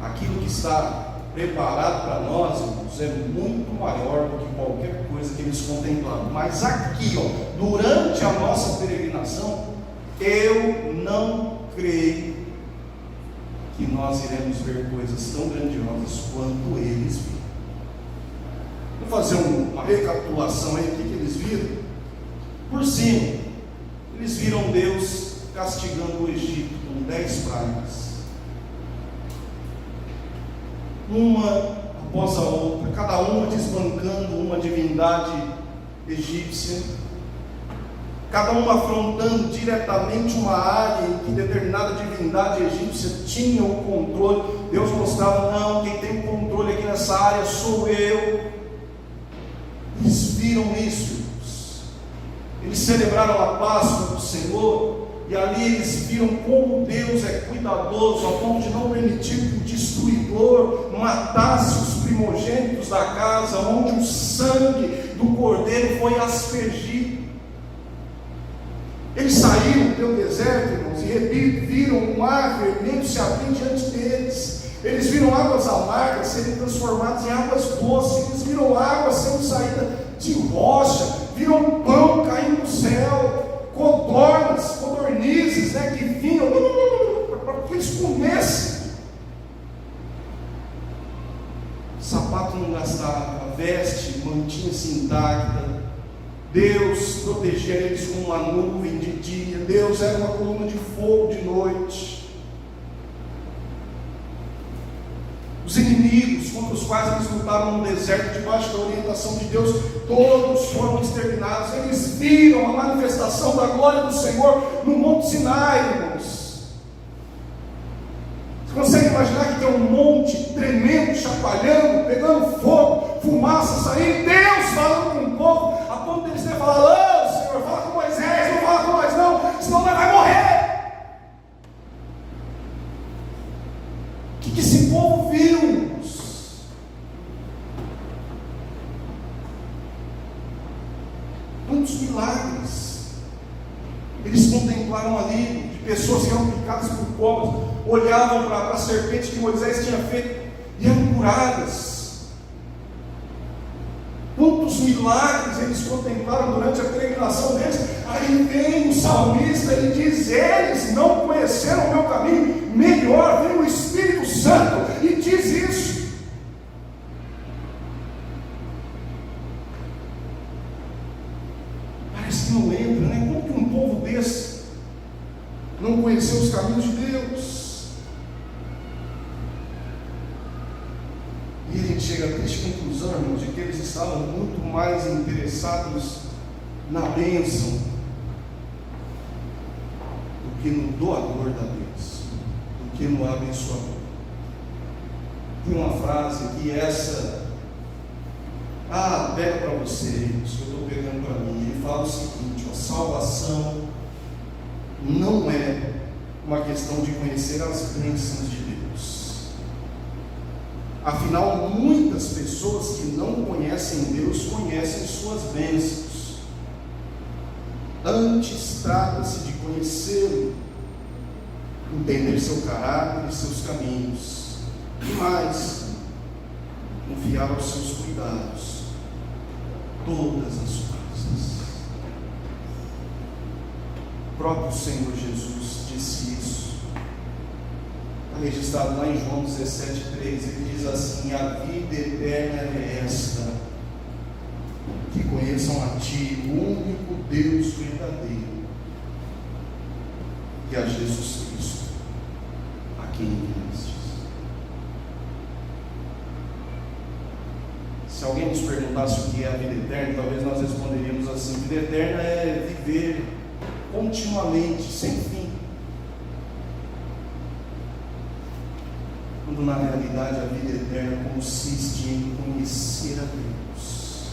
Aquilo que está preparado para nós, irmãos, é muito maior do que qualquer coisa que eles contemplaram. Mas aqui, durante a nossa peregrinação, eu não creio que nós iremos ver coisas tão grandiosas quanto eles viram. Vou fazer uma recapitulação aí do que eles viram. Por cima, eles viram Deus castigando o Egito com 10 pragas, uma após a outra, cada uma desbancando uma divindade egípcia, cada uma afrontando diretamente uma área em que determinada divindade egípcia tinha o controle. Deus mostrava: não, quem tem o controle aqui nessa área sou eu. Eles viram isso, irmãos. Eles celebraram a Páscoa do Senhor, e ali eles viram como Deus é cuidadoso, a ponto de não permitir que o destruidor matasse os primogênitos da casa, onde o sangue do cordeiro foi aspergido. Eles saíram pelo deserto, irmãos, e viram o mar vermelho se abrir diante deles. Eles viram águas amargas serem transformadas em águas doces. Eles viram água sendo saída de rocha. Viram pão caindo do céu, codornizes, né, que vinham para que eles comessem. Sapato não gastava, veste mantinha-se intacta. Deus protegia eles com uma nuvem de dia, Deus era uma coluna de fogo de noite. Os inimigos contra os quais eles lutaram no deserto, debaixo da orientação de Deus, todos foram exterminados. Eles viram a manifestação da glória do Senhor no Monte Sinai, irmãos. Você consegue imaginar que tem um monte tremendo, chacoalhando, pegando fogo, fumaça saindo, Deus falando com o povo, a ponto deles terem falado: ô Senhor, fala com Moisés, não fala com nós não, senão nós vai morrer. O que esse povo viu, irmãos? Quantos milagres eles contemplaram ali, de pessoas que eram picadas por cobras, olhavam para a serpente que Moisés tinha feito e eram curadas. Quantos milagres eles contemplaram durante a peregrinação deles. Aí vem o salmista e diz: eles não conheceram o meu caminho. Melhor, vem o Espírito Santo e diz isso. E a gente chega à triste conclusão, irmãos, de que eles estavam muito mais interessados na bênção do que no doador da bênção, do que no abençoador. Tem uma frase que pega para você, isso que eu estou pegando para mim. Ele fala o seguinte: a salvação não é uma questão de conhecer as bênçãos de Deus. Afinal, muitas pessoas que não conhecem Deus conhecem suas bênçãos. Antes trata-se de conhecê-lo, entender seu caráter e seus caminhos, e mais, confiar aos seus cuidados todas as coisas. O próprio Senhor Jesus disse isso. Está registrado lá em João 17,3. Ele diz assim: a vida eterna é esta, que conheçam a Ti, o único Deus verdadeiro, e a Jesus Cristo, a quem enviastes. Se alguém nos perguntasse o que é a vida eterna, talvez nós responderíamos assim: vida eterna é viver continuamente, sem fim. Quando na realidade a vida eterna consiste em conhecer a Deus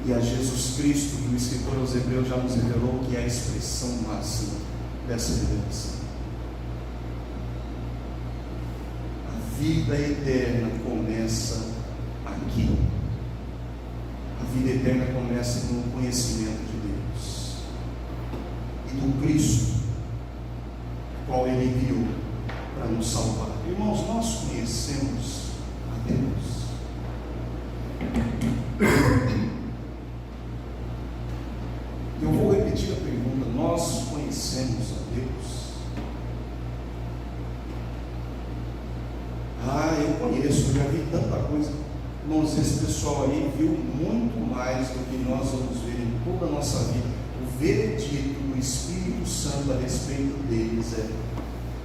e a Jesus Cristo, que o escritor aos Hebreus já nos revelou que é a expressão máxima dessa revelação. A vida eterna começa aqui. A vida eterna começa no conhecimento de Deus e do Cristo, qual Ele enviou para nos salvar. Irmãos, nós conhecemos a Deus. Eu vou repetir a pergunta: nós conhecemos a Deus? Eu conheço, eu já vi tanta coisa. Irmãos, esse pessoal aí viu muito mais do que nós vamos ver em toda a nossa vida. O veredito do Espírito Santo a respeito deles é: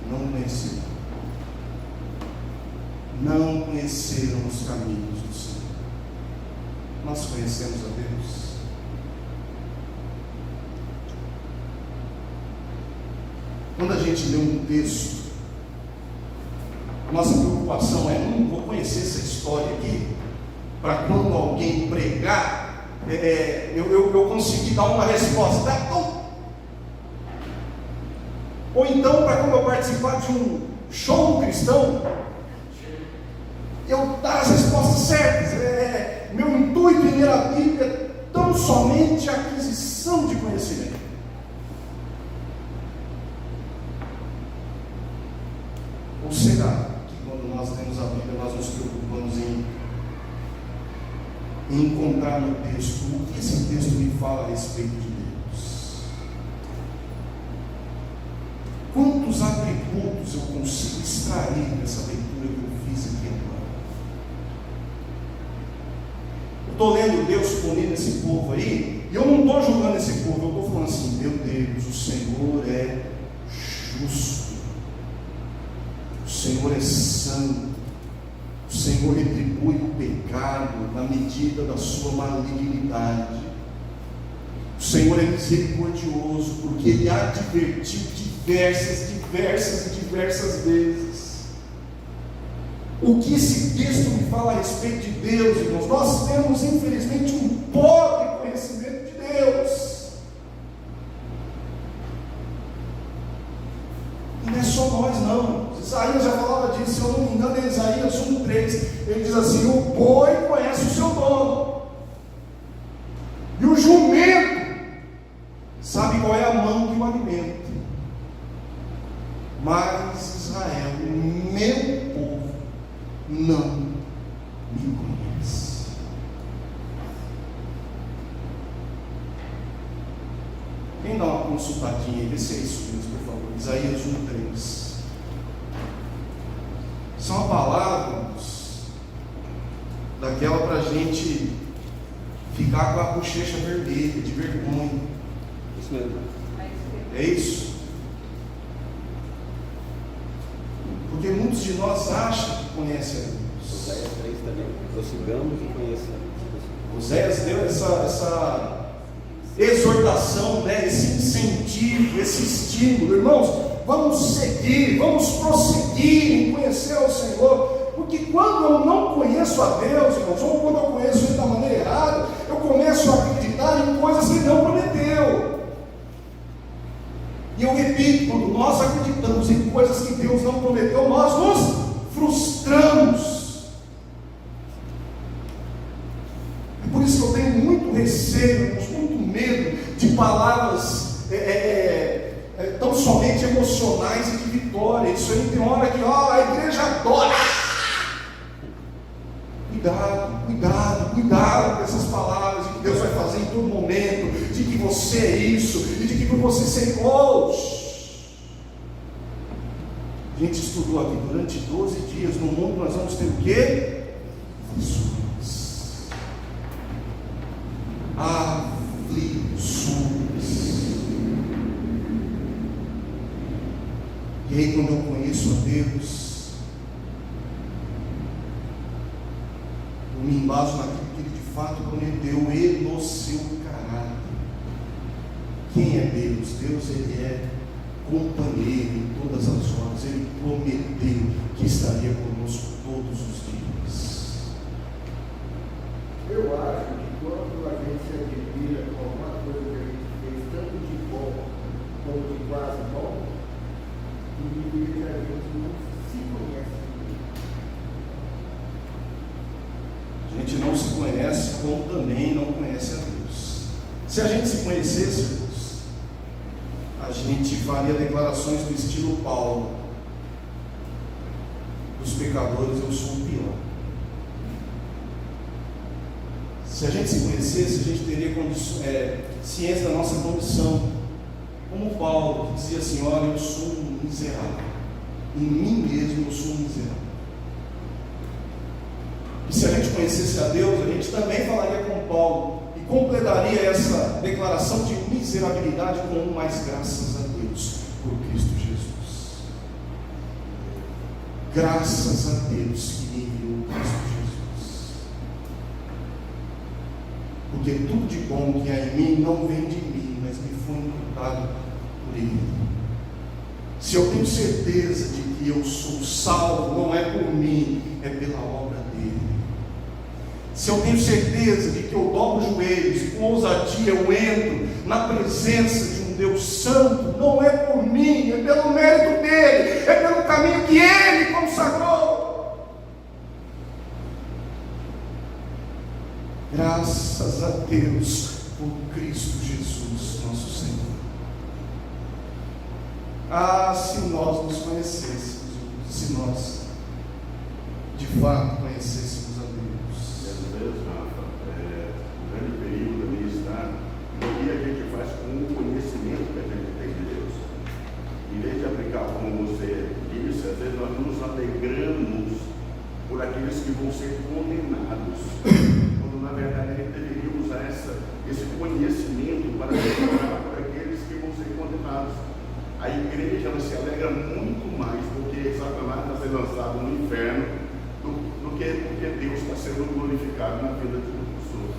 não conheceram. Não conheceram os caminhos do Senhor. Nós conhecemos a Deus. Quando a gente lê um texto, nossa preocupação é: não vou conhecer essa história aqui, para quando alguém pregar, eu conseguir dar uma resposta. Ou então, para quando eu participar de um show cristão, eu dar as respostas certas. Meu intuito em ler a Bíblia é tão somente a aquisição de conhecimento. Ou será que quando nós temos a Bíblia, nós nos preocupamos em encontrar no texto o que esse texto me fala a respeito de Deus? Quantos atributos eu consigo extrair dessa leitura que eu fiz aqui agora? Eu estou lendo Deus punindo esse povo aí, e eu não estou julgando esse povo, eu estou falando assim: meu Deus, o Senhor é justo, o Senhor é santo, o Senhor retribui o pecado na medida da sua malignidade. O Senhor é misericordioso, porque Ele advertiu diversas vezes. O que esse texto me fala a respeito de Deus, irmãos? Nós temos, infelizmente, um pobre conhecimento de Deus. E não é só nós, não. Isaías já falava disso, se eu não me engano, é Isaías 1,3. Ele diz assim: o boi conhece o seu dono, e o jumento sabe qual é a mão que o alimenta. Mas Israel, meu povo, não me conhece. Quem dá uma consultadinha aí, vê se é isso mesmo, por favor. Isaías 1,3. São palavras daquela para a gente ficar com a bochecha vermelha, de vergonha. Isso mesmo. É isso? Porque muitos de nós acham que conhecem a Deus. Oséias 3 também. Prossigamos e conheçamos. Oséias deu essa exortação, né? Esse incentivo, esse estímulo. Irmãos, vamos seguir, vamos prosseguir em conhecer ao Senhor. Porque quando eu não conheço a Deus, irmãos, ou quando eu conheço Ele da maneira errada, eu começo a acreditar em coisas que Ele não prometeu. E eu repito, quando nós acreditamos em coisas que Deus não prometeu, nós nos frustramos. É por isso que eu tenho muito receio, irmãos, muito medo de palavras tão somente emocionais e de vitória. Isso aí tem hora que a igreja adora. Cuidado com essas palavras de que Deus vai fazer em todo momento, de que você é isso, e de que por você ser igual. A gente estudou aqui durante 12 dias. No mundo nós vamos ter o quê? Aflições. E aí, quando eu conheço a Deus, eu me embaso naquilo que Ele de fato prometeu e no seu caráter. Quem é Deus? Deus, Ele é companheiro em todas as horas. Ele prometeu que estaria conosco todos os dias. Eu acho que quando a gente se admira com alguma coisa que a gente fez, tanto de bom como de quase bom, significa que a gente não se conhece. A gente não se conhece, como também não conhece a Deus. Se a gente se conhecesse, irmãos, a gente faria declarações do estilo Paulo: dos pecadores eu sou o pior. Se a gente se conhecesse, a gente teria ciência da nossa condição, como Paulo, que dizia assim: olha, eu sou um miserável, em mim mesmo eu sou um miserável. E se a gente conhecesse a Deus, a gente também falaria com Paulo e completaria essa declaração de miserabilidade com mais graças a Deus por Cristo Jesus. Graças a Deus que me enviou Cristo Jesus. Porque tudo de bom que há em mim não vem de mim, mas me foi imputado por Ele. Se eu tenho certeza de que eu sou salvo, não é por mim, é pela obra dele. Se eu tenho certeza de que eu dobro os joelhos e com ousadia eu entro na presença de um Deus santo, não é por mim, é pelo mérito dele, é pelo caminho que ele consagrou. Graças a Deus por Cristo Jesus, nosso Senhor. Ah, se nós nos conhecêssemos, se nós de fato conhecêssemos a Deus. Às vezes, Rafa, o grande perigo também está no que a gente faz com o conhecimento que a gente tem de Deus. Em vez de aplicar como você disse, às vezes nós nos alegramos por aqueles que vão ser condenados, quando na verdade a gente deveria usar esse conhecimento para declarar por aqueles que vão ser condenados. A igreja ela se alegra muito mais porque Satanás está sendo lançado no inferno do que porque Deus está sendo glorificado na vida de uma pessoa.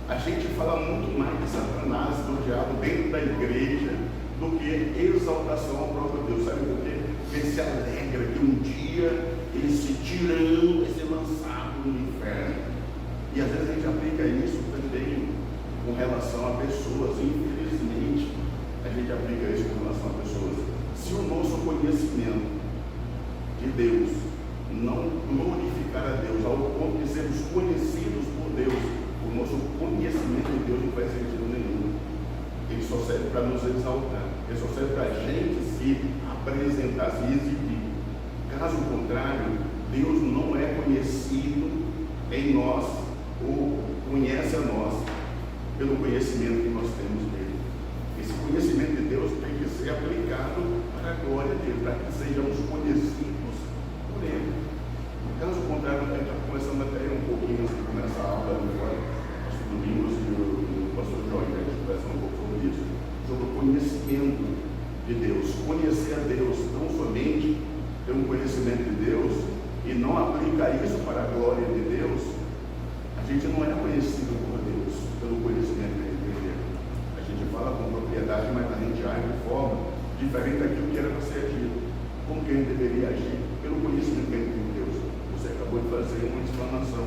A gente fala muito mais de Satanás, do diabo dentro da igreja, do que exaltação ao próprio Deus. Sabe por quê? Porque ele se alegra que um dia esse tirano vai ser lançado no inferno. E às vezes a gente aplica isso também com relação a pessoas. Infelizmente, a gente aplica isso com relação a pessoas. Se o nosso conhecimento de Deus não glorificar a Deus, ao ponto de sermos conhecidos por Deus, o nosso conhecimento de Deus não faz sentido nenhum. Ele só serve para nos exaltar, ele só serve para a gente se apresentar, se exibir. Caso contrário, Deus não é conhecido em nós, ou conhece a nós, pelo conhecimento que nós temos dele. Esse conhecimento de Deus tem que ser aplicado para a glória dele, para que sejamos conhecidos por ele. Caso contrário, a gente está começando até um pouquinho antes de começar a aula agora, acho que domingos, e o pastor Jorge vai conversar um pouco sobre isso, sobre o conhecimento de Deus. Conhecer a Deus, não somente ter um conhecimento de Deus e não aplica aplicar isso para a glória de Deus, a gente não é conhecido por Deus pelo conhecimento que ele tem. A gente fala com propriedade, mas a gente age de forma diferente daquilo que era para ser agido. Como que a gente deveria agir? Pelo conhecimento que a gente tem de Deus. Você acabou de fazer uma explanação.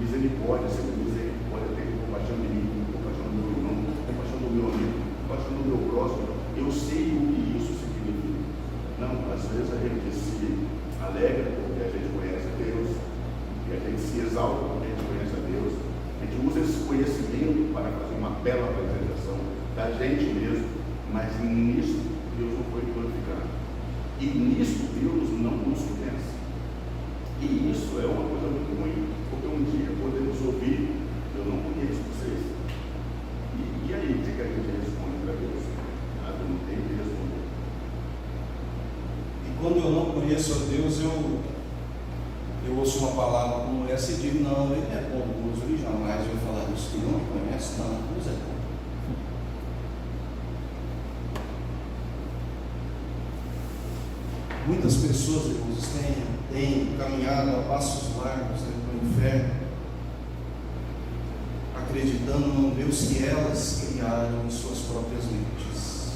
Misericórdia, Senhor, misericórdia, tem compaixão de mim, compaixão do meu irmão, compaixão do meu amigo, compaixão do meu próximo. Eu sei o que isso significa. Não, às vezes a gente se alegra porque a gente conhece a Deus, e a gente se exalta porque a gente conhece a Deus. A gente usa esse conhecimento para fazer uma bela apresentação da gente mesmo, mas nisso Deus não foi glorificado. E nisso Deus não nos conhece. E isso é uma coisa muito ruim, porque um dia podemos ouvir: eu não conheço vocês. E aí, o que a gente responde para Deus? Nada, não tem o que responder. E quando eu não conheço a Deus, eu ouço uma palavra como essa e digo: não, ele é bondoso, ele jamais vai falar isso, que não me conhece, não, Deus é bom. Muitas pessoas, irmãos, têm caminhado a passos largos para o inferno, acreditando num Deus que elas criaram em suas próprias mentes.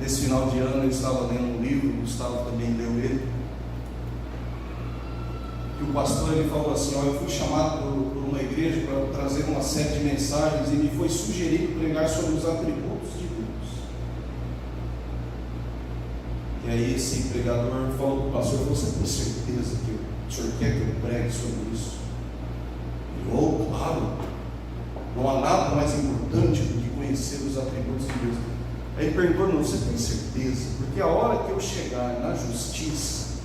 Nesse final de ano eu estava lendo um livro, o Gustavo também leu ele, e o pastor ele falou assim: eu fui chamado por uma igreja para trazer uma série de mensagens e me foi sugerido pregar sobre os atributos de Deus. E aí esse pregador falou para o pastor: você tem certeza que o senhor quer que eu pregue sobre isso? Ele: claro, não há nada mais importante do que conhecer os atributos de Deus. Aí ele perguntou: não, você tem certeza? Porque a hora que eu chegar na justiça,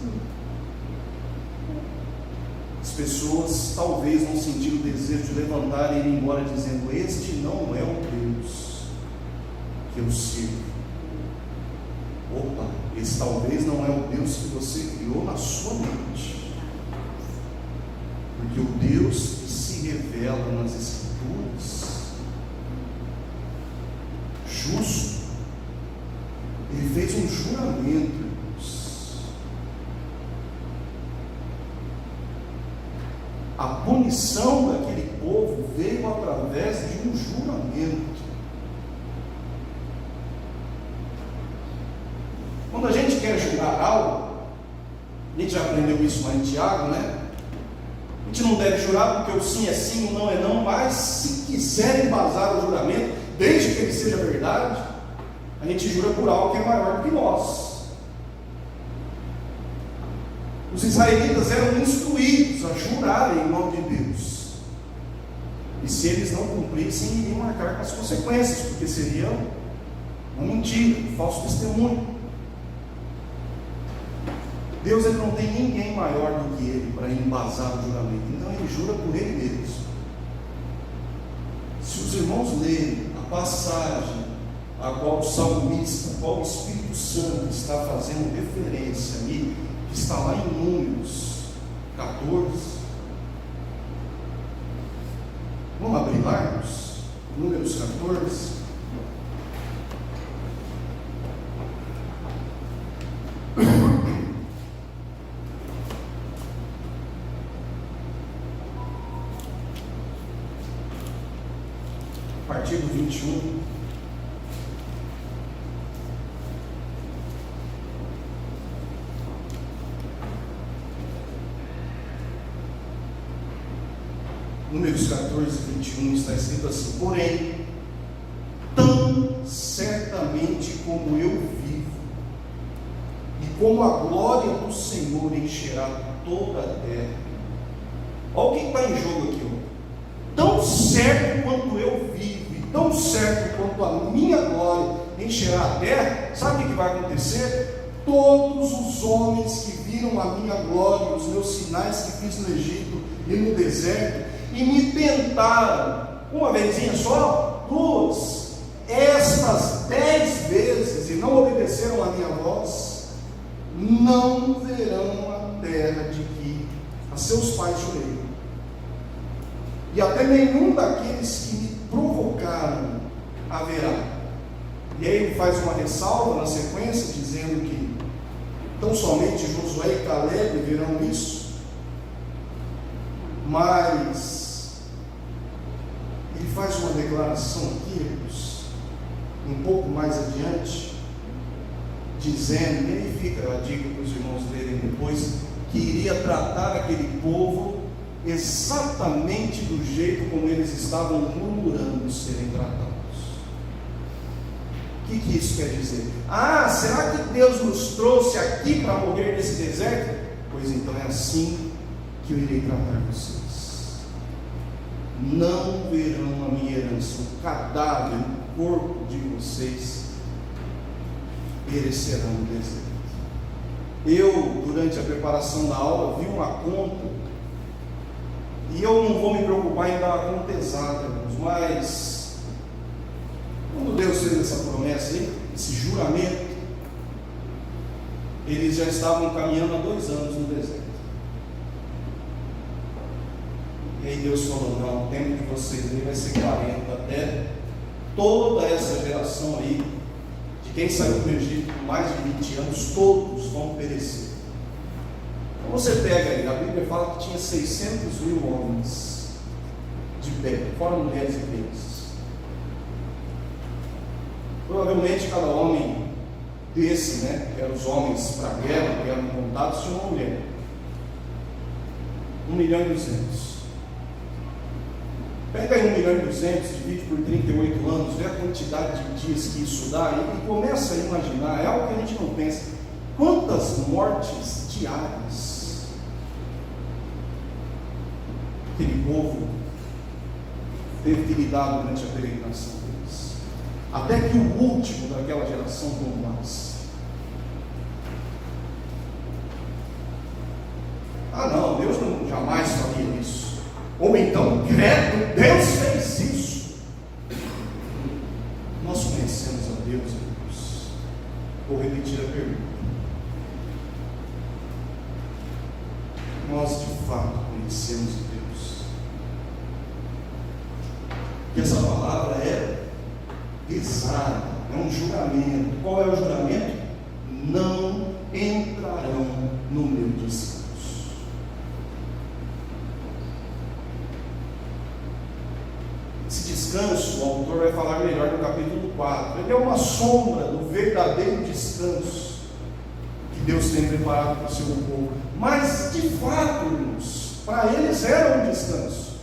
as pessoas talvez vão sentir o desejo de levantar e ir embora dizendo: este não é o Deus que eu sirvo. Opa, esse talvez não é o Deus que você criou na sua mente, porque o Deus que se revela nas Escrituras, justo, ele fez um juramento, irmãos. A punição daquele povo veio através de um juramento. Quando a gente quer jurar algo, a gente já aprendeu isso lá em Tiago, né? A gente não deve jurar porque o sim é sim, o não é não, mas se quiser embasar o juramento, desde que ele seja verdade, a gente jura por algo que é maior do que nós. Os israelitas eram instruídos a jurarem em nome de Deus, e se eles não cumprissem, iriam arcar com as consequências, porque seria uma mentira, um falso testemunho. Deus ele não tem ninguém maior do que ele para embasar o juramento, então ele jura por ele mesmo. Se os irmãos lerem a passagem a qual o salmista, a qual o Espírito Santo está fazendo referência ali, que está lá em Números 14, vamos abrir lá, Números 14. Artigo 21. Números 14, 21 está escrito assim: porém, tão certamente como eu vivo, e como a glória do Senhor encherá toda a terra. Olha o que está em jogo aqui, ó. Tão certo quanto eu vivo, tão certo quanto a minha glória encherá a terra, sabe o que vai acontecer? Todos os homens que viram a minha glória, os meus sinais que fiz no Egito e no deserto, e me tentaram, uma vezinha só, duas, estas 10 vezes, e não obedeceram a minha voz, não verão a terra de que a seus pais jurei, e até nenhum daqueles que me provocaram haverá. E aí ele faz uma ressalva na sequência, dizendo que Então somente Josué e Caleb verão isso. Mas ele faz uma declaração aqui, irmãos, um pouco mais adiante, dizendo, e aí fica a dica para os irmãos lerem depois, que iria tratar aquele povo exatamente do jeito como eles estavam murmurando serem tratados. O que isso quer dizer? Será que Deus nos trouxe aqui para morrer nesse deserto? Pois então é assim que eu irei tratar vocês. Não verão a minha herança, o cadáver, o corpo de vocês perecerão no deserto. Eu, durante a preparação da aula, vi uma conta, e eu não vou me preocupar em dar a conta exata, irmãos, mas quando Deus fez essa promessa aí, esse juramento, eles já estavam caminhando há 2 anos no deserto. E aí Deus falou, não, o tempo de vocês aí vai ser 40, até toda essa geração aí, de quem saiu do Egito por mais de 20 anos, todos vão perecer. Então você pega aí, a Bíblia fala que tinha 600.000 homens de pé, fora mulheres e crianças. Provavelmente cada homem desse, que eram os homens para a guerra, que eram contados, tinha uma mulher. 1.200.000. Pega aí 1.200.000, divide por 38 anos, vê a quantidade de dias que isso dá e começa a imaginar, é algo que a gente não pensa, quantas mortes diárias aquele povo teve que lidar durante a peregrinação deles, até que o último daquela geração tombasse. Não, Deus não jamais faria isso. Ou então, credo, Deus fez isso. Nós conhecemos a Deus, irmãos. Vou repetir a pergunta. Nós de fato conhecemos a Deus. E essa palavra é pesada, é um juramento. Qual é o juramento? Não entrarão no meu descanso. Esse descanso, o autor vai falar melhor no capítulo 4. Ele é uma sombra do verdadeiro descanso que Deus tem preparado para o seu povo. Mas, de fato, irmãos, para eles era um descanso.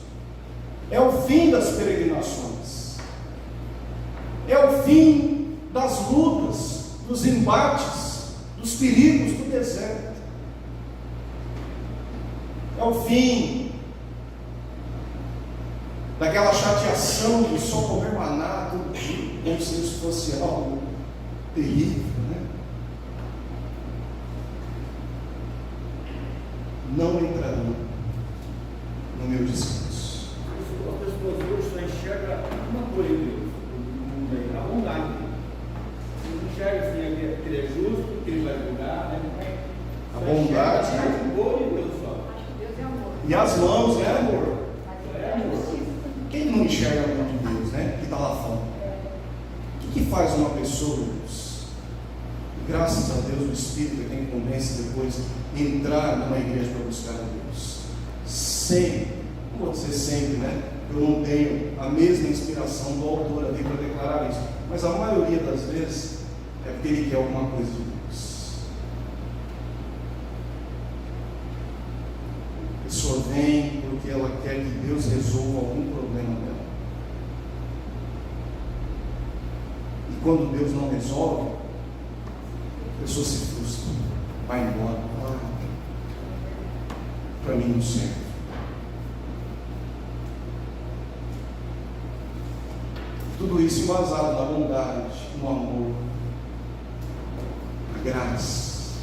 É o fim das peregrinações. É o fim das lutas, dos embates, dos perigos do deserto. É o fim daquela chateação de só comer maná todo dia, como se isso fosse algo terrível, Não entrarão no meu descanso. As pessoas hoje só enxergam uma coisa no mundo aí, a bondade. Você não enxerga assim, que ele é justo, que ele vai julgar, A bondade. É boa de Deus só. E as mãos, amor? É amor. Quem não enxerga a mão de Deus, que está lá fora? O que faz uma pessoa, irmãos? Graças a Deus, o Espírito é quem convence depois de entrar numa igreja para buscar a Deus. Sempre, não vou dizer sempre, eu não tenho a mesma inspiração do autor ali para declarar isso, mas a maioria das vezes é porque ele quer alguma coisa de Deus. A pessoa vem porque ela quer que Deus resolva algum problema dela. E quando Deus não resolve, a pessoa se frustra, vai embora. Para mim não serve. Tudo isso embasado na bondade, no amor, na graça.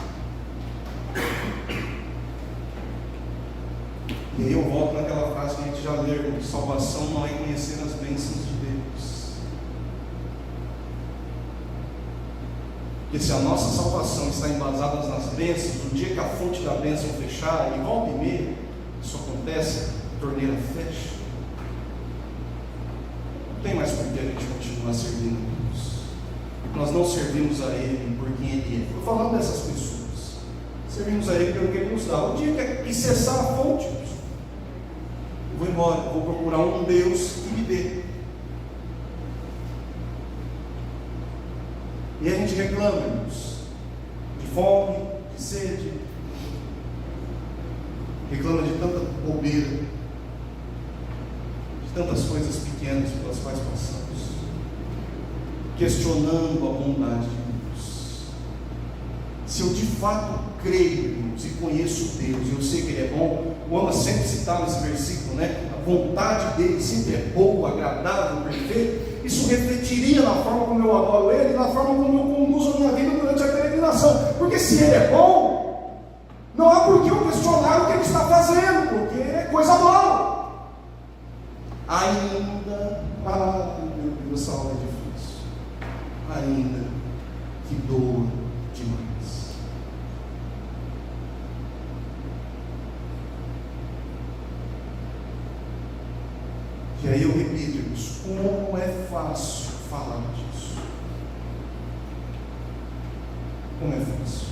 E aí eu volto naquela frase que a gente já leu: salvação não é conhecer as bênçãos de Deus. Porque se a nossa salvação está embasada nas bênçãos, no dia que a fonte da bênção fechar, e volta e meia, isso acontece, a torneira fecha, não tem mais por que a gente continuar servindo a Deus. Nós não servimos a Ele por quem Ele é. Estou falando dessas pessoas. servirmos a Ele pelo que Ele nos dá. O dia que cessar a fonte, eu vou embora, vou procurar um Deus que me dê. E a gente reclama, irmãos, de fome, de sede, reclama de tanta bobeira, de tantas coisas pequenas pelas quais passamos, questionando a bondade de Deus. Se eu de fato creio, irmãos, e conheço Deus, e eu sei que Ele é bom, o Ama sempre citava esse versículo, né? A vontade dele sempre é boa, agradável, perfeita. Isso refletiria na forma como eu adoro Ele, na forma como eu conduzo a minha vida durante a peregrinação. Porque se Ele é bom, não há por que eu questionar o que Ele está fazendo, porque é coisa boa. Ainda, meu Deus, essa aula é difícil. Ainda que doa demais. E aí eu repito, irmãos, como é fácil falar disso. Como é fácil.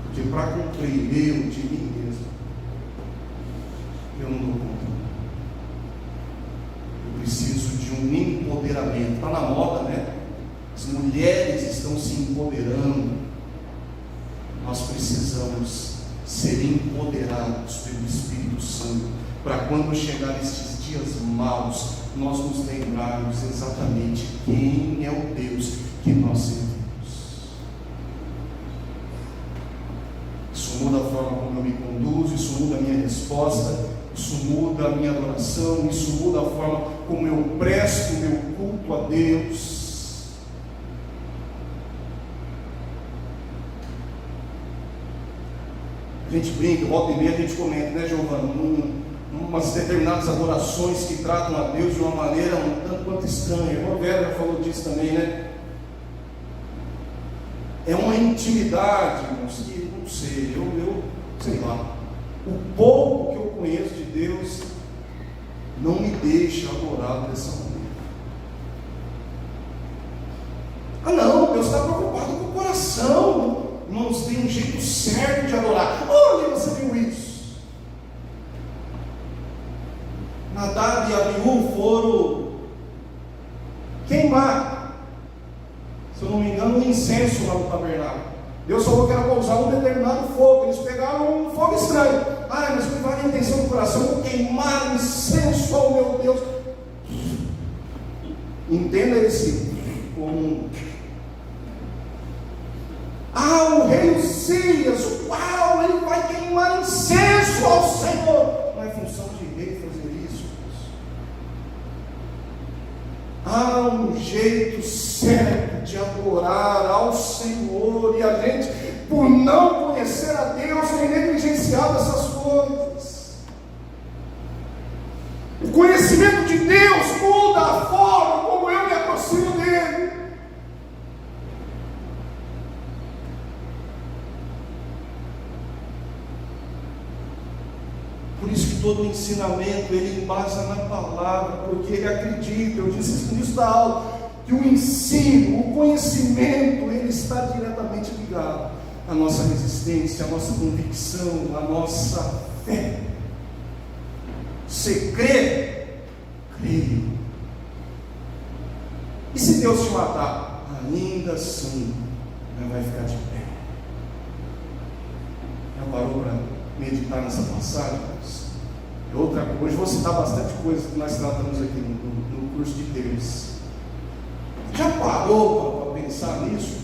Porque para compreender eu de mim mesmo, eu não dou conta. Eu preciso de um empoderamento. Está na moda, né? As mulheres estão se empoderando. Nós precisamos ser empoderados pelo Espírito Santo, para quando chegar estes dias maus, nós nos lembrarmos exatamente quem é o Deus que nós servimos. Isso muda a forma como eu me conduzo, isso muda a minha resposta, isso muda a minha adoração, isso muda a forma como eu presto o meu culto a Deus. A gente brinca, volta e meia a gente comenta, né, Giovana? Umas determinadas adorações que tratam a Deus de uma maneira um tanto quanto estranha. O Vera já falou disso também, né? É uma intimidade, irmãos, que não sei, eu sei lá. O pouco que eu conheço de Deus não me deixa adorá-lo dessa maneira. Ah não, Deus está preocupado com o coração. Irmãos, tem um jeito certo de adorar. Onde você viu isso? Nadab e Abiú foram queimar, se eu não me engano, um incenso lá no tabernáculo. Deus falou que era para usar um determinado fogo. Eles pegaram um fogo estranho. Mas me vale a intenção do coração, vou queimar incenso ao meu Deus. Entenda esse como o rei Uzias, uau, ele vai queimar incenso ao Senhor. Não é função de rei fazer isso. Há um jeito certo de adorar ao Senhor, e a gente, por não conhecer a Deus, tem negligenciado essas coisas. O conhecimento de Deus muda a forma como eu me aproximo dele. Por isso que todo o ensinamento ele embasa na palavra, porque ele acredita, eu disse isso no início da aula, que o ensino, o conhecimento, ele está diretamente ligado à nossa resistência, à nossa convicção, à nossa fé. Você crê? Creio. E se Deus te matar? Ainda assim, não vai ficar de pé. Já parou para meditar nessa passagem? Outra coisa, hoje vou citar bastante coisa que nós tratamos aqui no curso de Deus. Já parou para pensar nisso?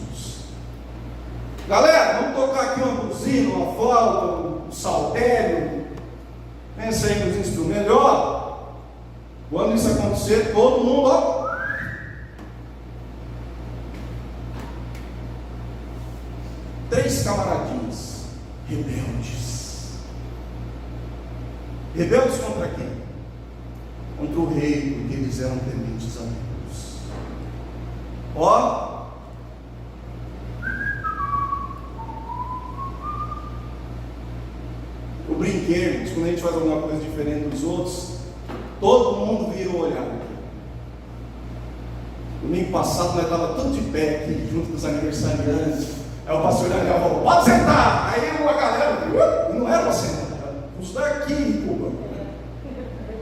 Galera, vamos tocar aqui uma buzina, uma flauta, um saltério. Pensa aí nos instrumentos. Ó, quando isso acontecer, todo mundo, ó. Três camaradinhos rebeldes. Rebeldes contra quem? Contra o rei, porque eles eram tementes a Deus. Ó, eu brinquei, quando a gente faz alguma coisa diferente dos outros, todo mundo vira o olhar. Domingo passado nós estávamos todos de pé aqui, junto com os aniversariantes. Aí o pastor Daniel falou, pode sentar! Aí a galera, não era para sentar, vamos estar aqui, pô.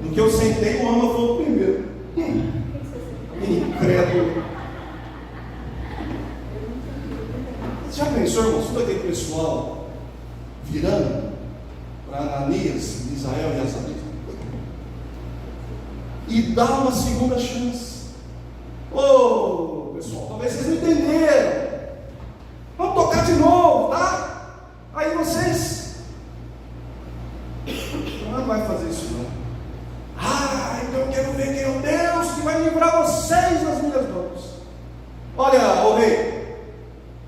No que eu sentei, o Ama falou primeiro. Incrédulo. Você já pensou, irmãos, todo aquele pessoal virando para Ananias, Misael e Azaria e dar uma segunda chance? Ô, pessoal, talvez vocês não entenderam. Vamos tocar de novo, tá? Aí vocês não vai fazer isso não. Ah, então eu quero ver quem é o Deus que vai livrar vocês das minhas mãos. Olha, ô rei,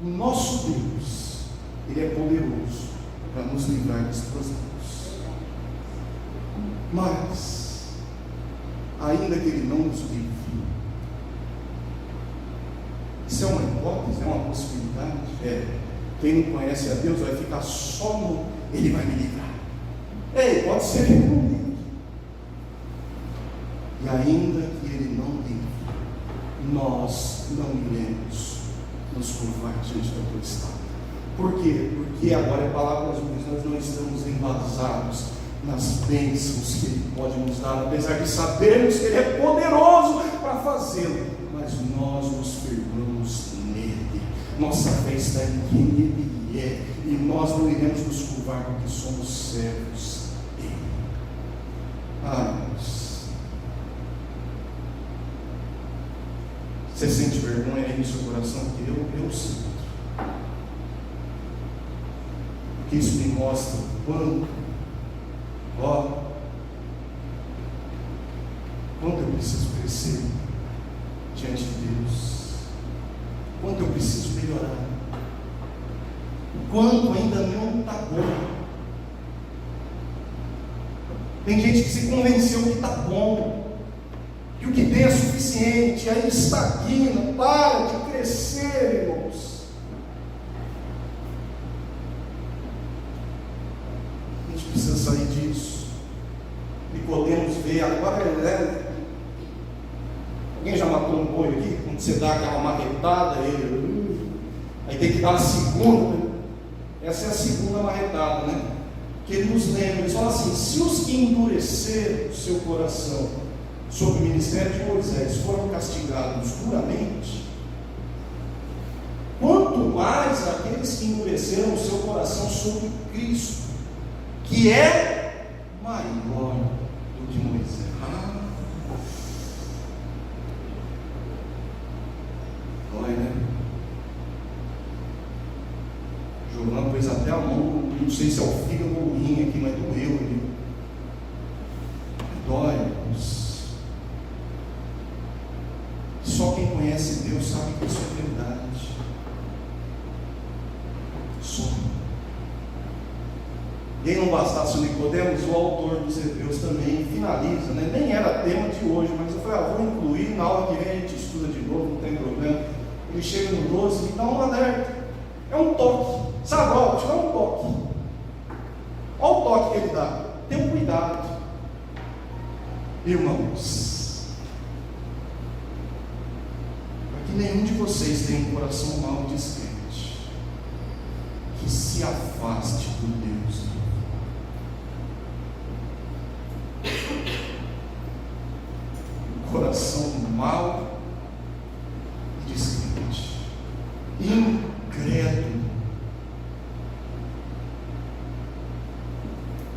o nosso Deus, Ele é poderoso para nos livrar das tuas mãos. Mas, ainda que Ele não nos livre, isso é uma hipótese, é uma possibilidade. Quem não conhece a Deus vai ficar só no Ele vai me livrar. Pode ser que Ele não livre. E ainda que Ele não livre, nós não iremos nos curvar diante da tua espada. Por quê? Porque agora é palavra das mãos, nós não estamos embasados nas bênçãos que Ele pode nos dar, apesar de sabermos que Ele é poderoso para fazê-lo, mas nós nos firmamos nele, nossa fé está em quem Ele é, e nós não iremos nos curvar porque somos servos dele. Deus, você sente vergonha aí no seu coração? Porque eu sinto. Porque isso me mostra quanto eu preciso crescer diante de Deus, quanto eu preciso melhorar, o quanto ainda não está bom. Tem gente que se convenceu que está bom, que o que tem é suficiente, aí estagna, para de crescer, irmãos. A gente precisa sair disso. E podemos ver agora, alguém já matou um boi aqui? Quando você dá aquela marretada, aí tem que dar a segunda, né? Essa é a segunda marretada, né? Que ele nos lembra, ele fala assim: se os que endureceram o seu coração sob o ministério de Moisés foram castigados duramente, quanto mais aqueles que endureceram o seu coração sobre Cristo, que é maior do que Moisés. Dói, né? Giovanna pôs até a mão, não sei se é o fígado ou o rim aqui, mas doeu ali. Dói, irmãos. Só quem conhece Deus sabe que isso é verdade. Só. E aí não bastasse o Nicodemos, o autor dos Hebreus também finaliza, né? Nem era tema de hoje, mas eu falei, vou incluir, na aula que vem a gente estuda de novo, não tem problema. Ele chega no 12 e dá um alerta. É um toque. Sabe, ó, é um toque. Olha o toque que ele dá. Tenham cuidado, irmãos, para que nenhum de vocês tenha um coração mau e descrente, que se afaste do Deus. Um coração mau e descrente, incrédulo.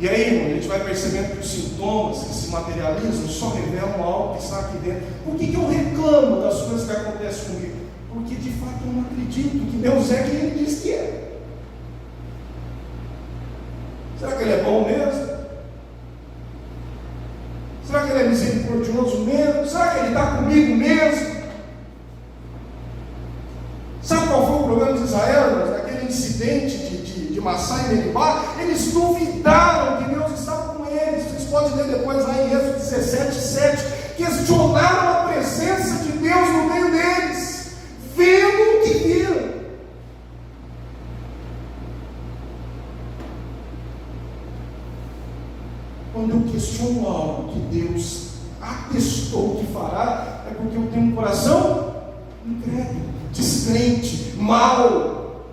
E aí, irmão, a gente vai percebendo que os sintomas que se materializam só revelam algo que está aqui dentro. Por que eu reclamo das coisas que acontecem comigo? Porque de fato eu não acredito que Deus é quem Ele diz que é. Será que Ele é bom mesmo? Será que Ele é misericordioso mesmo? Será que Ele está comigo mesmo? Sabe qual foi o problema de Israel? Naquele incidente de Massá e Meribá, eles duvidaram que Deus estava com eles. Vocês podem ler depois lá em Êxodo 17:7, questionaram a presença de Deus no meio deles, vendo o que viram. Quando eu questiono algo que Deus atestou que fará, é porque eu tenho um coração incrédulo, descrente, mau.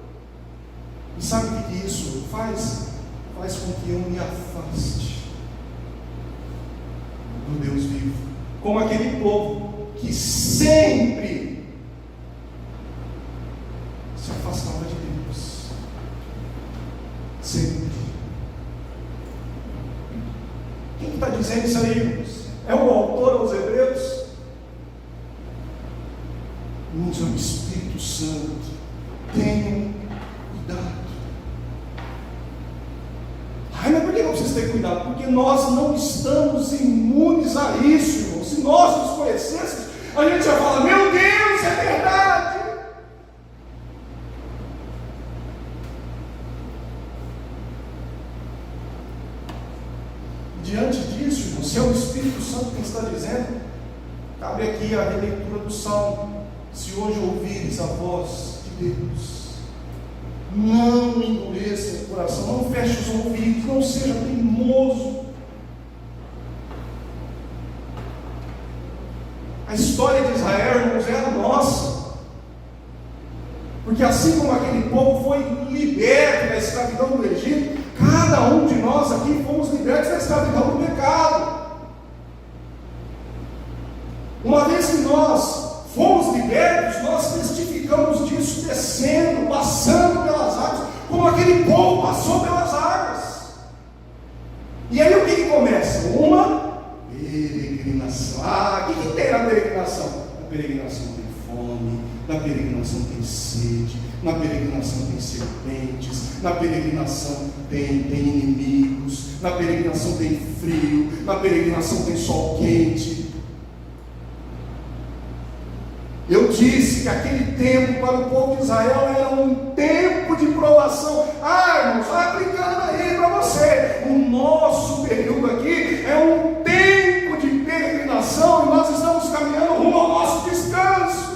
E sabe o que isso faz? Faz com que eu me afaste do Deus vivo, como aquele povo que sempre se afastava de Deus. Sempre. Quem está dizendo isso aí, irmãos? É o autor aos Hebreus? Irmãos, é o Espírito Santo. Tenham cuidado. Ai, mas por que não precisa ter cuidado? Porque nós não estamos imunes a isso, irmãos. Se nós nos conhecêssemos, a gente já fala: meu Deus, é verdade. Diante disso, irmãos, se é o Espírito Santo quem está dizendo, cabe aqui a releitura do Salmo: se hoje ouvires a voz de Deus, não endureça o coração, não feche os ouvidos, não seja teimoso. A história de Israel, irmãos, é a nossa, porque assim como aquele povo foi liberto da escravidão do Egito, cada um de nós aqui fomos libertos da escravidão do pecado. Uma vez que nós fomos libertos, nós testificamos disso descendo, passando pelas águas, como aquele povo passou pelas águas. E aí o que começa? Uma peregrinação. O que tem na peregrinação? Na peregrinação tem fome, na peregrinação tem sede, na peregrinação tem serpentes, na peregrinação tem inimigos, na peregrinação tem frio, na peregrinação tem sol quente. Eu disse que aquele tempo para o povo de Israel era um tempo de provação. Irmãos, vai aplicando aí para você. O nosso período aqui é um tempo de peregrinação e nós estamos caminhando rumo ao nosso descanso.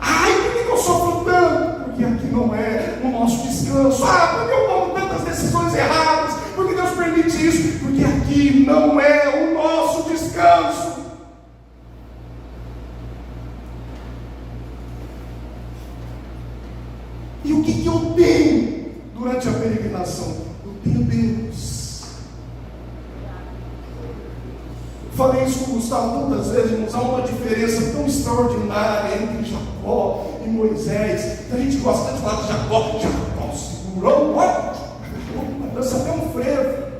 Por que eu sofro tanto? Porque aqui não é o nosso descanso. Porque eu tomo tantas decisões erradas? Porque Deus permite isso? Porque aqui não é o nosso descanso. E o que eu tenho durante a peregrinação? Eu tenho Deus. Falei isso com o Gustavo tantas vezes, irmãos. Há uma diferença tão extraordinária entre Jacó e Moisés. A gente gosta tanto de falar de Jacó. Jacó segurou, dança até um frevo.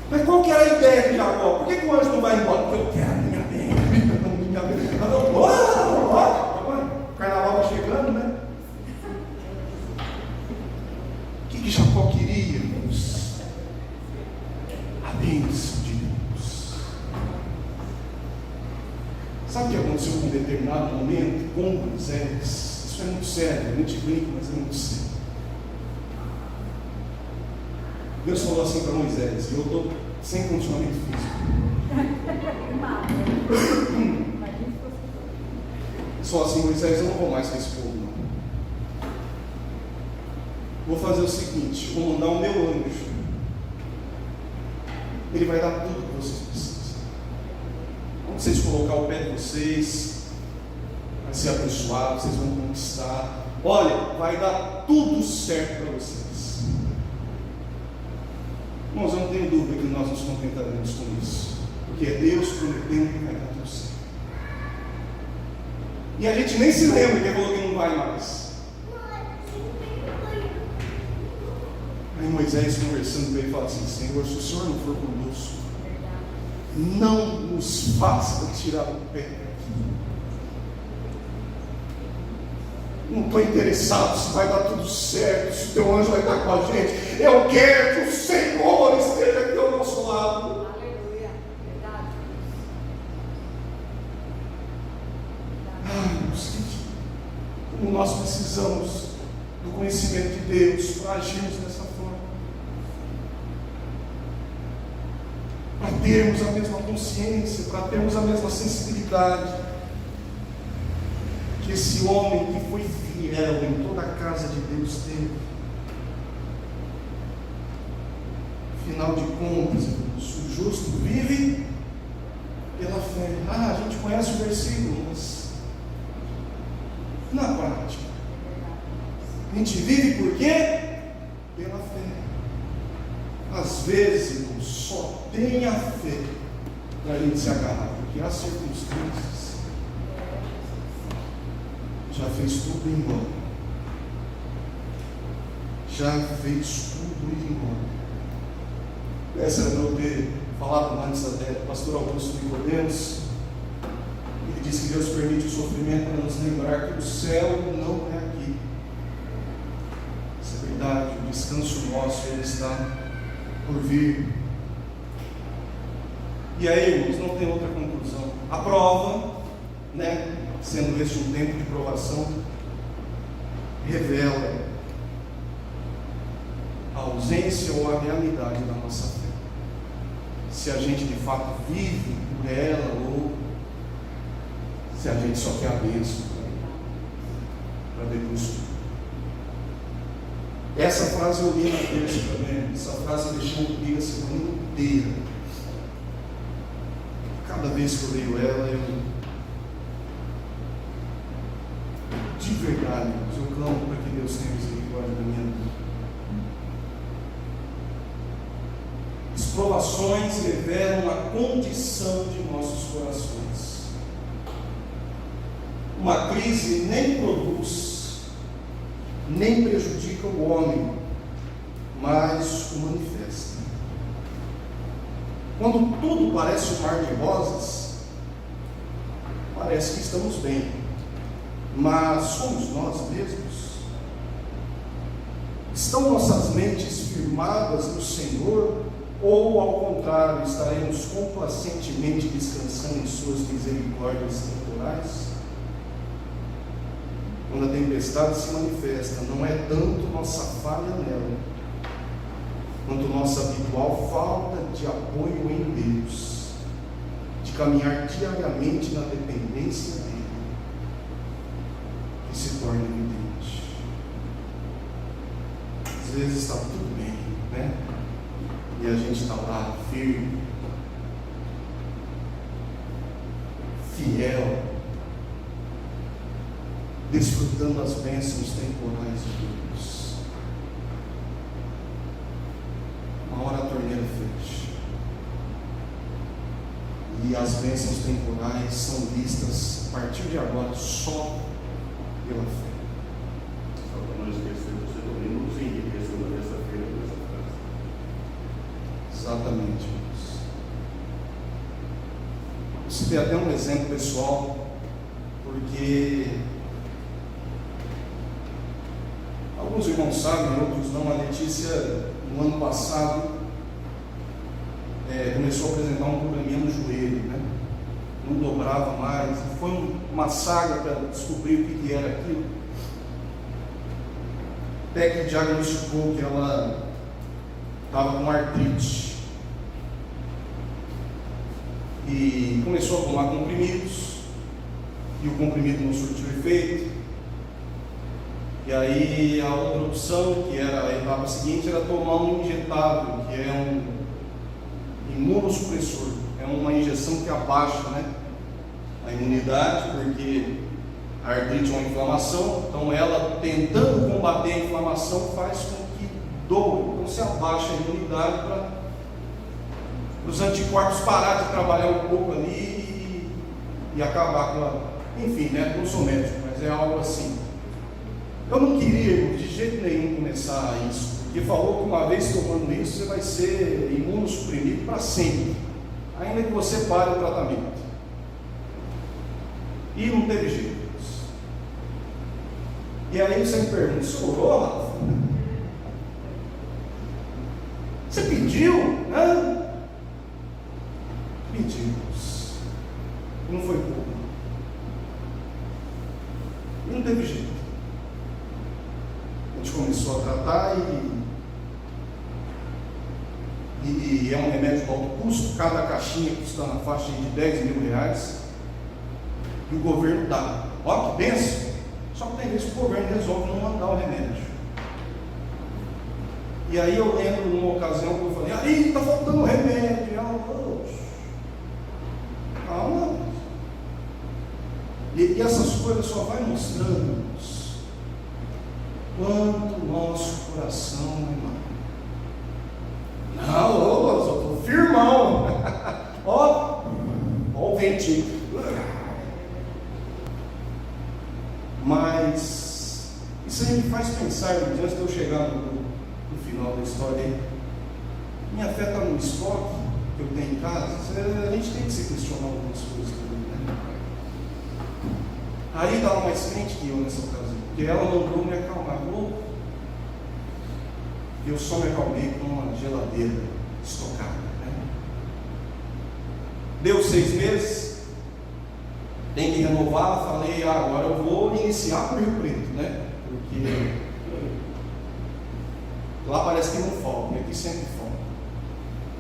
Mas qual que era a ideia de Jacó? Por que o anjo não vai embora? Porque eu quero a minha bem. O carnaval está chegando, né? O que Jacó queria, irmãos? A bênção de Deus. Sabe o que aconteceu em um determinado momento com Moisés? Isso é muito sério, a gente brinca, mas é muito sério. Deus falou assim para Moisés, e eu estou sem condicionamento físico. Só assim: Moisés, eu não vou mais com esse povo, não. Vou fazer o seguinte: vou mandar o meu anjo. Ele vai dar tudo que vocês precisam. Quando vocês colocar o pé de vocês, vai ser abençoado, vocês vão conquistar. Olha, vai dar tudo certo para vocês. Irmãos, eu não tenho dúvida que nós nos contentaremos com isso, porque é Deus prometendo que vai dar tudo certo. E a gente nem se lembra que ele falou que não vai mais. Aí Moisés, conversando com ele, fala assim: Senhor, se o Senhor não for conosco, não nos faça tirar o pé daqui. Não estou interessado se vai dar tudo certo, se o teu anjo vai estar com a gente. Eu quero que o Senhor esteja aqui ao nosso lado. Aleluia, verdade. Como nós precisamos do conhecimento de Deus para agirmos dessa forma, para termos a mesma consciência, para termos a mesma sensibilidade que esse homem que foi fiel em toda a casa de Deus teve. Afinal de contas, o justo vive Pela fé. Ah, a gente conhece o versículo, mas na prática, a gente vive por quê? Pela fé. Às vezes, irmão, só tem a fé para a gente se agarrar, porque as circunstâncias já fez tudo ir embora. Já fez tudo ir embora. Essa era eu ter falado antes até do pastor Augusto Nicodemos. Ele diz que Deus permite o sofrimento para nos lembrar que o céu não é aqui. Isso é verdade, o descanso nosso ele está por vir. E aí, irmãos, não tem outra conclusão. A prova, né, sendo este um tempo de provação, revela a ausência ou a realidade da nossa fé. Se a gente de fato vive por ela ou se a gente só quer a bênção para depois. Essa frase eu li na terça também. Essa frase deixou comigo a semana inteira. Cada vez que eu leio ela, de verdade, eu clamo para que Deus tenha misericórdia da minha vida. As provações revelam a condição de nossos corações. Uma crise nem produz, nem prejudica o homem, mas o manifesta. Quando tudo parece um mar de rosas, parece que estamos bem, mas somos nós mesmos? Estão nossas mentes firmadas no Senhor? Ou, ao contrário, estaremos complacentemente descansando em suas misericórdias temporais? Quando a tempestade se manifesta, não é tanto nossa falha nela, quanto nossa habitual falta de apoio em Deus, de caminhar diariamente na dependência dEle, que se torna evidente. Às vezes está tudo bem, né? E a gente está lá firme, fiel, desfrutando as bênçãos temporais de Deus. Uma hora a torneira fecha. E as bênçãos temporais são vistas a partir de agora só pela fé. Só para não esquecer, você também nos enriqueceu na terça-feira com essa frase. Exatamente, irmãos. Eu citei até um exemplo pessoal, porque alguns irmãos sabem, outros não. A Letícia, no ano passado, começou a apresentar um probleminha no joelho, né? Não dobrava mais. Foi uma saga para descobrir o que era aquilo. Até que diagnosticou que ela estava com artrite. E começou a tomar comprimidos, e o comprimido não surtiu efeito. E aí a outra opção, que era a etapa seguinte, era tomar um injetável, que é um imunossupressor. É uma injeção que abaixa, né, a imunidade, porque a artrite é uma inflamação, então ela tentando combater a inflamação faz com que doa. Então se abaixa a imunidade para os anticorpos parar de trabalhar um pouco ali e acabar com a... Enfim, né, não sou médico, mas é algo assim. Eu não queria de jeito nenhum começar isso, porque falou que uma vez tomando isso você vai ser imunossuprimido para sempre, ainda que você pare o tratamento. E não teve jeito. E aí você me pergunta: você orou, Rafa? Você pediu? Né? Pedimos. Não foi pouco. E não teve jeito. A gente começou a tratar e é um remédio de alto custo. Cada caixinha custa na faixa de R$10.000. E o governo dá. Ó, que benção! Só que tem vezes que o governo resolve não mandar o remédio. E aí eu lembro numa ocasião que eu falei: aí está faltando remédio. calma. E essas coisas só vai mostrando-nos quanto o nosso coração é mau. Não, eu estou firmão. Ó o ventinho. Mas isso aí me faz pensar, antes de eu chegar no final da história, minha fé está no estoque que eu tenho em casa. A gente tem que se questionar algumas coisas também, né? Aí estava mais crente que eu nessa ocasião, porque ela mandou me acalmar. Eu só me acalmei com uma geladeira estocada, né? Deu 6 meses, tem que renovar. Falei, agora eu vou iniciar por Rio Preto, né? Porque lá parece que não falta, e aqui sempre falta.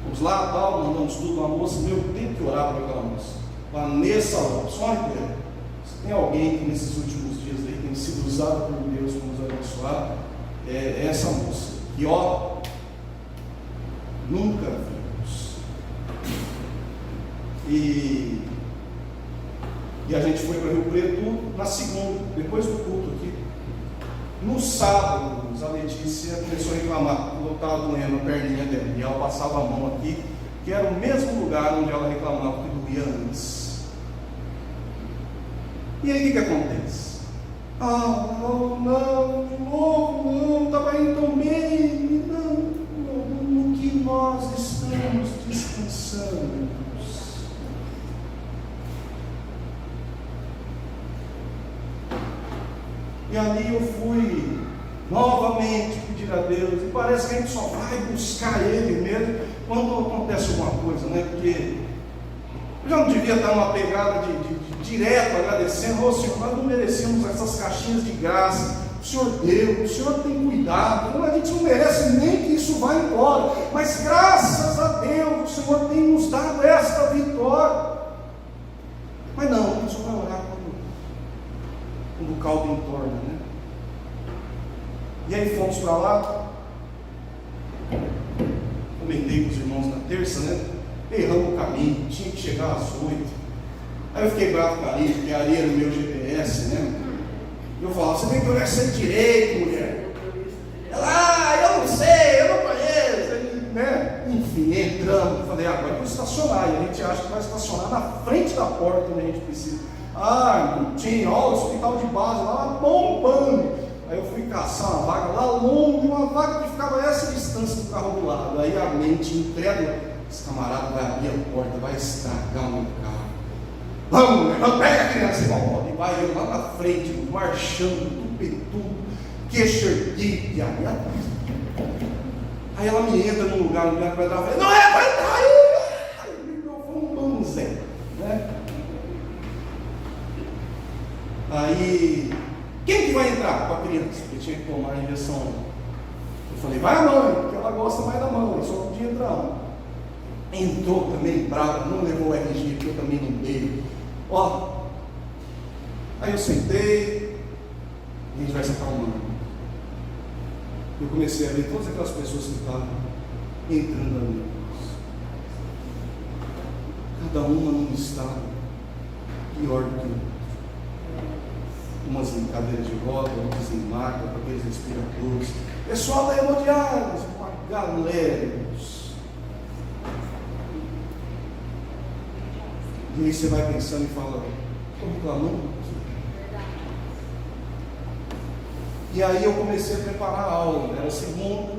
Vamos lá, tal, mandamos tudo. Uma moça, tem que orar para aquela moça, Vanessa Lopes. Olha, se tem alguém que nesses últimos dias aí tem sido usado por Deus para nos abençoar, é essa moça. E ó, nunca vimos. E a gente foi para Rio Preto na segunda, depois do culto aqui. No sábado, a Letícia começou a reclamar, eu estava doendo a perninha dela, e ela passava a mão aqui, que era o mesmo lugar onde ela reclamava que doía antes. E aí o que acontece? Não, de novo, não, estava indo tão bem. Não, no que nós estamos descansando. E ali eu fui novamente pedir a Deus, e parece que a gente só vai buscar Ele mesmo quando acontece alguma coisa, né? Porque eu já não devia estar numa pegada de direto agradecendo. Senhor, nós não merecemos essas caixinhas de graça, o Senhor deu, o Senhor tem cuidado, a gente não merece nem que isso vá embora, mas graças a Deus o Senhor tem nos dado esta vitória. Mas não, a gente só vai orar quando o caldo entorna, né? E aí fomos para lá, comentei com os irmãos na terça, né? Erramos o caminho, tinha que chegar às 8. Aí eu fiquei bravo com a Aria, porque a Aria era o meu GPS, né? E eu falava, você tem que olhar isso aí direito, mulher. Ela, eu não sei, eu não conheço. Aí, né? Enfim, entramos, falei, agora eu vou estacionar. E a gente acha que vai estacionar na frente da porta onde a gente precisa. Não tinha, ó, o hospital de base lá bombando. Aí eu fui caçar uma vaga lá longe, uma vaga que ficava a essa distância do carro do lado. Aí a mente incrédula, esse camarada vai abrir a porta, vai estragar o meu carro. Vamos, pega a criança, irmão. E vai eu lá na frente, marchando, tupetudo, queixo erguido. Aí ela me entra num lugar, no lugar que vai entrar, eu falei, não é, vai entrar aí. Aí o microfone banzé, né? Aí, quem que vai entrar com a criança? Porque tinha que tomar a injeção. Eu falei, vai a mãe, porque ela gosta mais da mãe, só podia entrar uma. Entrou também bravo, não levou o RG, que eu também não dei. Ó, aí eu sentei, e a gente vai se acalmando. Eu comecei a ver todas aquelas pessoas que estavam entrando ali. Cada uma num estado pior do que o outro. Umas em cadeira de roda, outras em maca, com aqueles respiradores. Pessoal da hemodiálise, uma galera. E aí você vai pensando e fala, estou reclamando aqui. E aí eu comecei a preparar a aula, era segunda,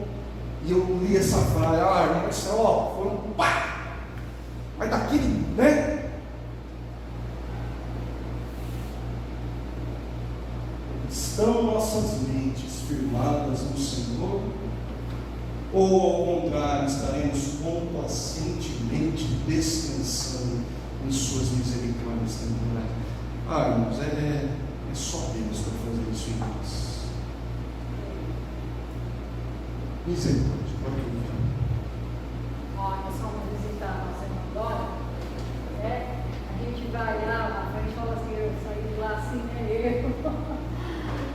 e eu li essa frase, irmão Marcelo, ó, foi um pá! Mas daquele, né? Estão nossas mentes firmadas no Senhor? Ou ao contrário, estaremos complacentemente descansando em suas misericórdias temporais? Irmãos, é só Deus para fazer isso em nós. Misericórdia, pode ouvir. Nós fomos visitar a nossa irmã Dora, né? A gente vai lá na frente e fala assim, eu saí de lá assim, né?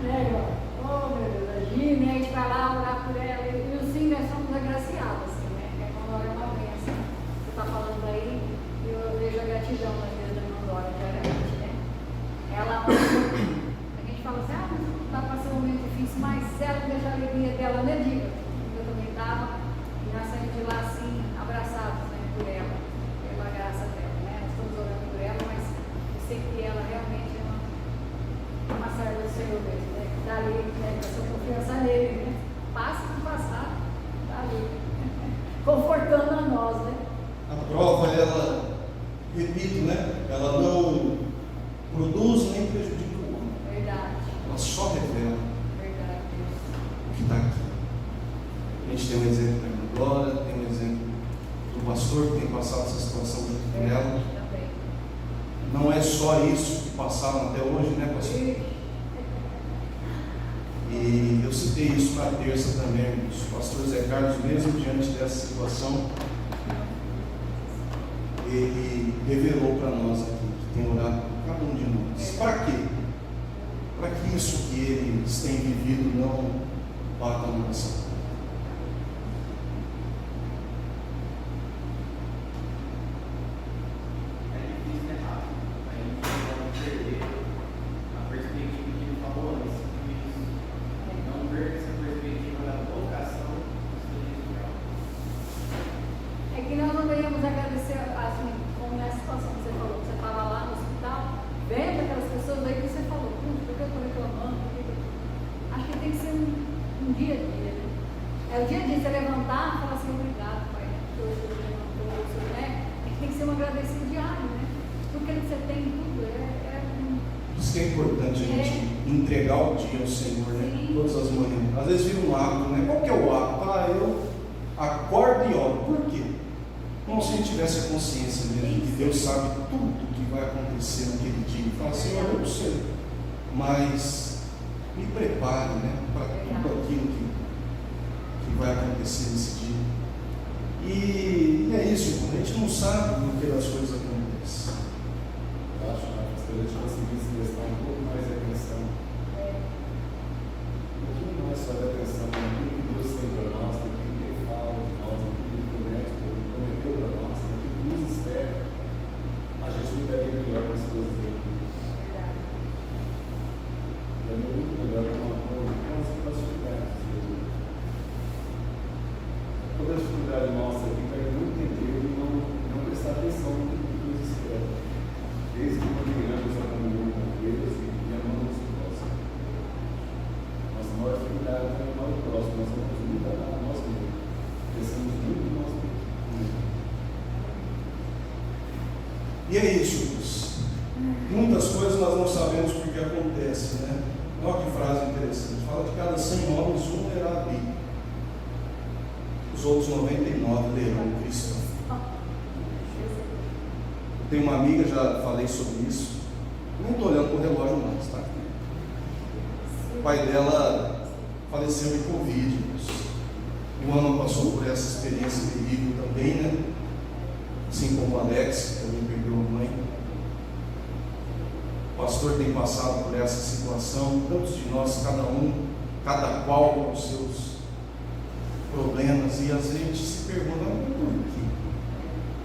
Né, irmão? Oh, meu Deus, a Gina, a gente vai lá orar por ela. E assim, nós somos agraciados, assim, né? Porque quando ora é uma bênção. Você está falando aí, eu vejo a gratidão na vida A gente fala assim, mas está passando um momento difícil, mas se ela deixa a alegria dela, né, diga? Eu também estava, e nós saímos de lá assim, abraçados, né, por ela, pela graça dela, né? Nós estamos orando por ela, mas eu sei que ela realmente é uma serva do Senhor mesmo, né? Que está ali, né, com essa confiança nele, né? Passa de passar, está ali, confortando a nós, né? A prova, ela, repito, né? Ela não produz nem prejudica o homem. Verdade, Ela só revela verdade. o que está aqui. A gente tem um exemplo da irmã Glória, tem um exemplo do pastor que tem passado essa situação junto com ela. Também. Não é só isso que passaram até hoje, né, pastor? E eu citei isso na terça também. O pastor Zé Carlos, mesmo diante dessa situação, ele revelou para nós aqui, que tem orado por cada um de nós. Para quê? Para que isso que eles têm vivido não bata no coração. É difícil, né, Rafa? A gente não perder a perspectiva que ele falou antes. Não perder essa perspectiva da vocação celestial. É que nós não devemos agradecer, assim, como nessa situação que você falou, que você estava lá no hospital, vendo aquelas pessoas aí que você falou, por que eu estou reclamando? Acho que tem que ser um dia a dia, né? É o dia a dia, você levantar e falar assim, obrigado, Pai, né? Que hoje você levantou, você, né? Tem que ser um agradecido diário, né? Porque que você tem tudo, Por isso que é importante a gente entregar o dia ao Senhor, né? Sim. Todas as manhãs. Às vezes vira um hábito, né? Qual que é o hábito? Eu acordo e oro. Por quê? Como se a gente tivesse a consciência mesmo de que Deus sabe tudo que vai acontecer naquele dia. E fala, Senhor, eu não sei, mas me prepare, né? Para tudo aquilo que vai acontecer nesse dia. E é isso, irmão. A gente não sabe no que as coisas acontecem. Eu acho que a gente conseguisse prestar um pouco mais de atenção. Aqui não é só de atenção, mas aquilo que Deus tem para nós, aquilo que Ele fala de nós, aquilo que Ele prometeu para nós, aquilo que nos espera, a gente lidaria melhor com as coisas dele. É muito melhor ter uma coisa com as dificuldades dele. Toda a dificuldade nossa aqui vai não entender e não prestar atenção no que nos espera. Desde que ganhamos a comunhão com Deus e amamos o próximo. Nossa maior dificuldade é amar o próximo. Nós vamos muito a nós mesmos. Pensamos muito em nós mesmos. E é isso, irmãos. Muitas coisas nós não sabemos porque acontece, né? Olha que frase interessante. Fala que cada 100 homens, um lerá a Bíblia. Os outros 99 lerão o cristão. Tenho uma amiga, já falei sobre isso. Nem estou olhando para o relógio mais, tá? O pai dela faleceu de Covid. O Ana passou por essa experiência terrível também, né? Assim como o Alex, que também perdeu a mãe. O pastor tem passado por essa situação. Tantos de nós, cada qual com os seus problemas. E às vezes a gente se pergunta, mas por quê?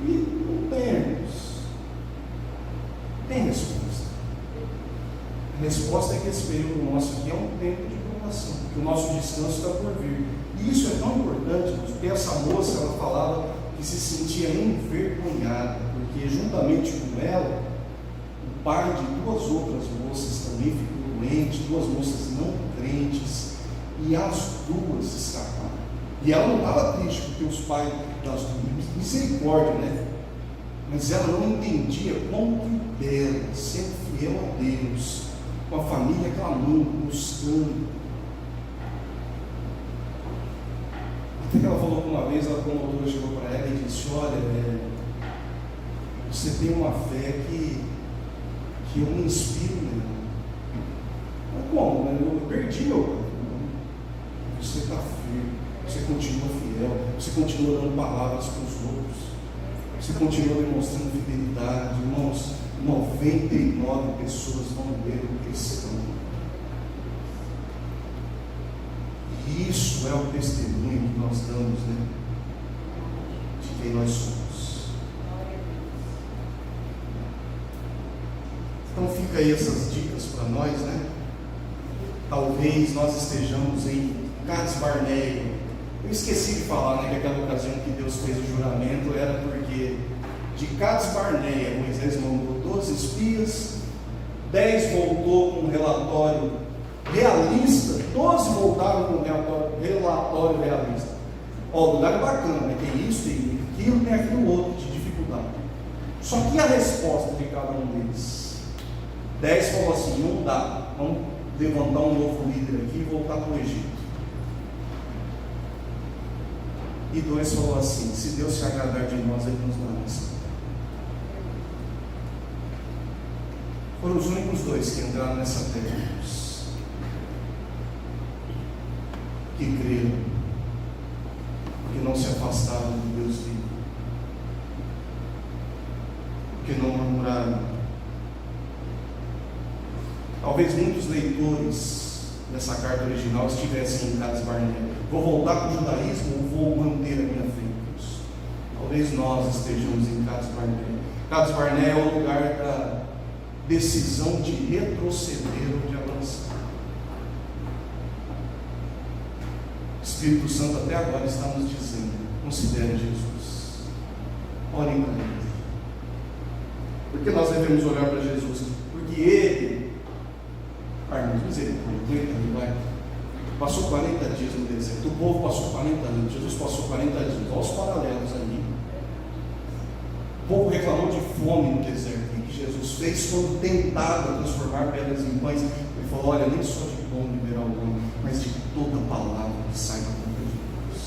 E não temos. Tem resposta. A resposta é que esse período nosso aqui é um tempo de provação, que o nosso descanso está por vir. E isso é tão importante, porque essa moça, ela falava que se sentia envergonhada, porque juntamente com ela, o pai de duas outras moças também ficou doente, duas moças não crentes, e as duas escaparam. E ela não estava triste porque os pais das duas, misericórdia, né? Mas ela não entendia como que dela, sempre fiel a Deus, com a família clamando, buscando. Até que ela falou que uma vez a promotora chegou para ela e disse, olha, você tem uma fé que eu me inspiro nela. Mas como? Eu perdi meu pai. Você está firme, você continua fiel, você continua dando palavras para os outros. Você continua demonstrando fidelidade, irmãos. 99 pessoas vão ver o cristão. E isso é o testemunho que nós damos, né? De quem nós somos. Então fica Fica aí essas dicas para nós, né? Talvez nós estejamos em Cades Barneia. Eu esqueci de falar, né, que aquela ocasião que Deus fez o juramento era porque de Cades Barneia Moisés mandou 12 espias, 10 voltou com um relatório realista, 12 voltaram com um relatório realista. Ó, o lugar é bacana, né? Tem isso, tem aquilo, tem aquilo outro de dificuldade. Só que a resposta de cada um deles, 10 falou assim: não dá, vamos levantar um novo líder aqui e voltar para o Egito. E 2 falou assim: se Deus se agradar de nós, Ele nos dá missão. Foram os únicos 2 que entraram nessa terra, que creram, que não se afastaram do Deus vivo, que não murmuraram. Talvez muitos leitores dessa carta original estivessem em Cades Barneia. Vou voltar para o judaísmo ou vou manter a minha fé em Deus? Talvez nós estejamos em Cades Barneia. Cades Barneia é o lugar da decisão de retroceder ou de avançar. O Espírito Santo até agora está nos dizendo: considere Jesus, olhem para Ele. Por que nós devemos olhar para Jesus? Porque Ele, passou 40 dias no deserto. O povo passou 40 anos, Jesus passou 40 dias. Olha os paralelos ali. O povo reclamou de fome no deserto. E que Jesus fez quando tentado a transformar pedras em pães. Ele falou: olha, nem só de pão viverá o homem, mas de toda palavra que sai da boca de Deus.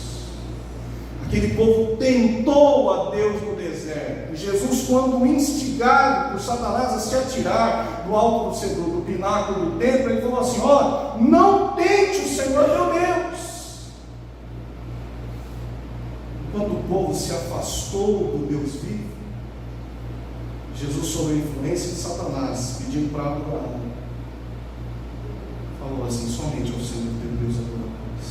Aquele povo tentou a Deus no deserto. E Jesus, quando instigado por Satanás a se atirar do alto do pináculo do templo, ele falou assim: ó, não tente o Senhor teu Deus. Quando o povo se afastou do Deus vivo, Jesus, sob a influência de Satanás, pedindo para adorar, falou assim: somente ao Senhor teu Deus adorarás,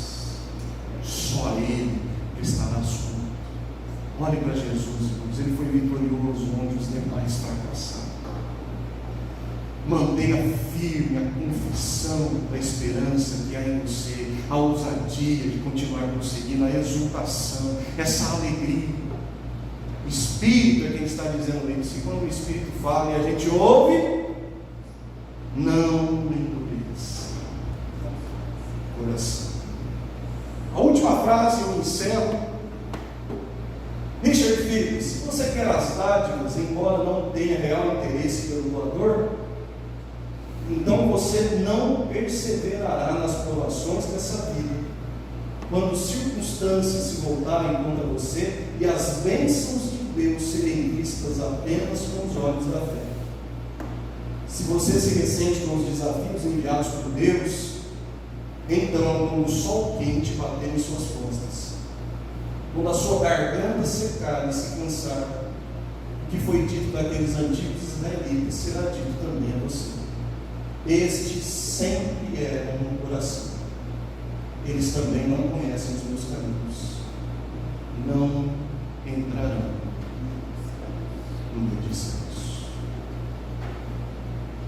só a Ele estará assunto. Olhe para Jesus, irmãos, Ele foi vitorioso onde os demais fracassaram. Mantenha firme a confissão da esperança que há em você, a ousadia de continuar prosseguindo, a exultação, essa alegria. O Espírito é quem está dizendo isso. E quando o Espírito fala e a gente ouve, não endureça o coração. A última frase eu encerro. Richard Phillips: se você quer as dádivas, embora não tenha real interesse pelo doador, então você não perseverará nas provações dessa vida, quando circunstâncias se voltarem contra você e as bênçãos de Deus serem vistas apenas com os olhos da fé. Se você se ressente com os desafios enviados por Deus, então, como o sol quente bater em suas costas, quando a sua garganta secar e se cansar, o que foi dito daqueles antigos israelitas será dito também a você: estes sempre eram no coração, eles também não conhecem os meus caminhos, não entrarão no meu descanso.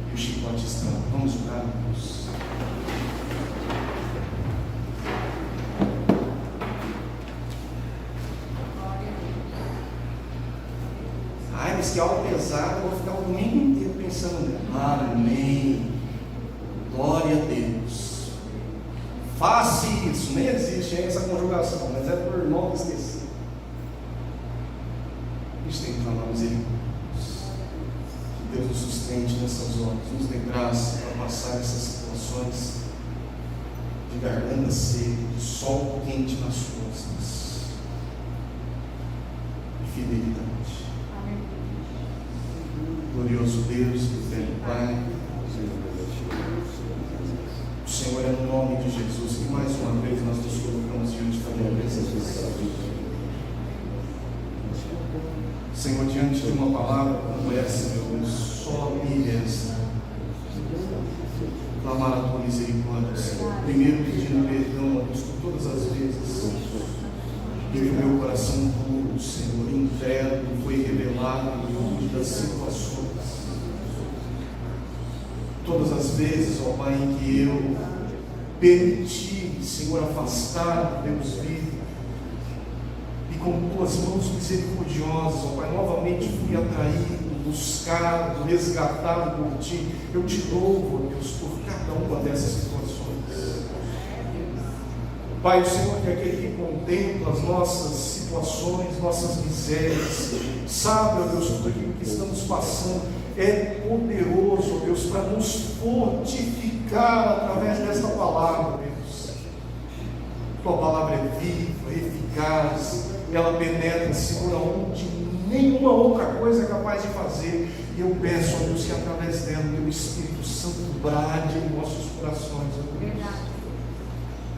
E o chicote está. Vamos orar, irmãos. Ai, mas que aula pesada, eu vou ficar o domingo inteiro pensando nela. Amém. Glória a Deus. Faça isso. Nem existe essa conjugação, mas é por não esquecer. A gente tem que falar misericórdia. Que Deus nos sustente nessas horas, nos dê graça para passar essas situações de garganta seca, de sol quente nas costas, de fidelidade. Glorioso Deus, eterno Pai, o Senhor, é no nome de Jesus que mais uma vez nós nos colocamos diante da tua presença. Senhor, diante de uma palavra como essa, meu Deus, só me resta clamar a tua misericórdia, Senhor. Primeiro pedindo perdão, Deus, por todas as vezes que o meu coração puro, Senhor, inferno foi revelado em nome das situações. Todas as vezes, ó Pai, em que eu permiti, Senhor, afastar, Deus vivo, e com tuas mãos misericordiosas, ó Pai, novamente fui atraído, buscado, resgatado por Ti. Eu te louvo, ó Deus, por cada uma dessas situações. Pai, o Senhor que é aquele que contempla as nossas situações, nossas misérias, sabe, ó Deus, tudo aquilo que estamos passando, é poderoso, ó Deus, para nos fortificar através desta palavra, Deus. Tua palavra é viva, eficaz, ela penetra, Senhor, aonde nenhuma outra coisa é capaz de fazer. E eu peço, ó Deus, que através dela o Teu Espírito Santo brade em nossos corações, ó Deus.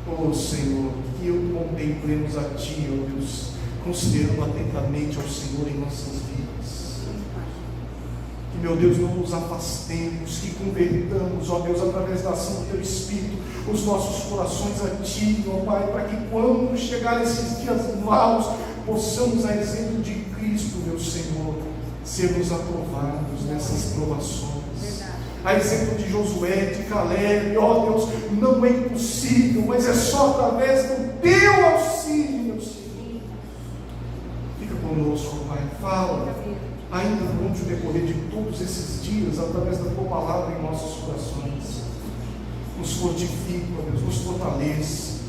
Oh Senhor, que eu contemplemos a Ti, ó Deus, considerando atentamente ao Senhor em nossas vidas. Que, meu Deus, não nos afastemos, que convertamos, ó Deus, através da ação do Teu Espírito, os nossos corações a Ti, ó Pai, para que quando chegar esses dias maus, possamos, a exemplo de Cristo, meu Senhor, sermos aprovados nessas provações. A exemplo de Josué, de Caleb, ó Deus, não é impossível, mas é só através do Teu auxílio, meu Senhor. Fica conosco, Pai, fala, ainda durante o decorrer de todos esses dias, através da Tua palavra em nossos corações. Nos fortifica, ó Deus, nos fortaleça.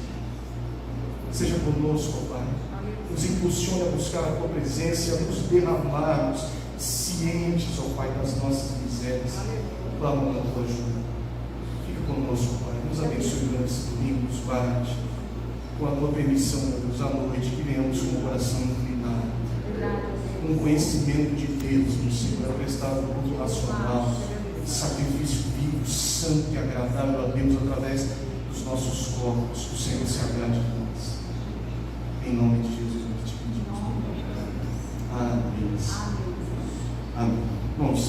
Seja conosco, ó Pai. Nos impulsione a buscar a Tua presença, a nos derramarmos cientes, ó Pai, das nossas misérias, clamando a Tua ajuda. Fica conosco, Pai, nos abençoe durante esse domingo, nos guarde, com a Tua permissão, meu Deus, à noite, que venhamos com o coração inclinado, com o conhecimento de Deus, meu Senhor, prestado culto racional, sacrifício vivo, santo e agradável a Deus, através dos nossos corpos, que o Senhor se agrade de nós.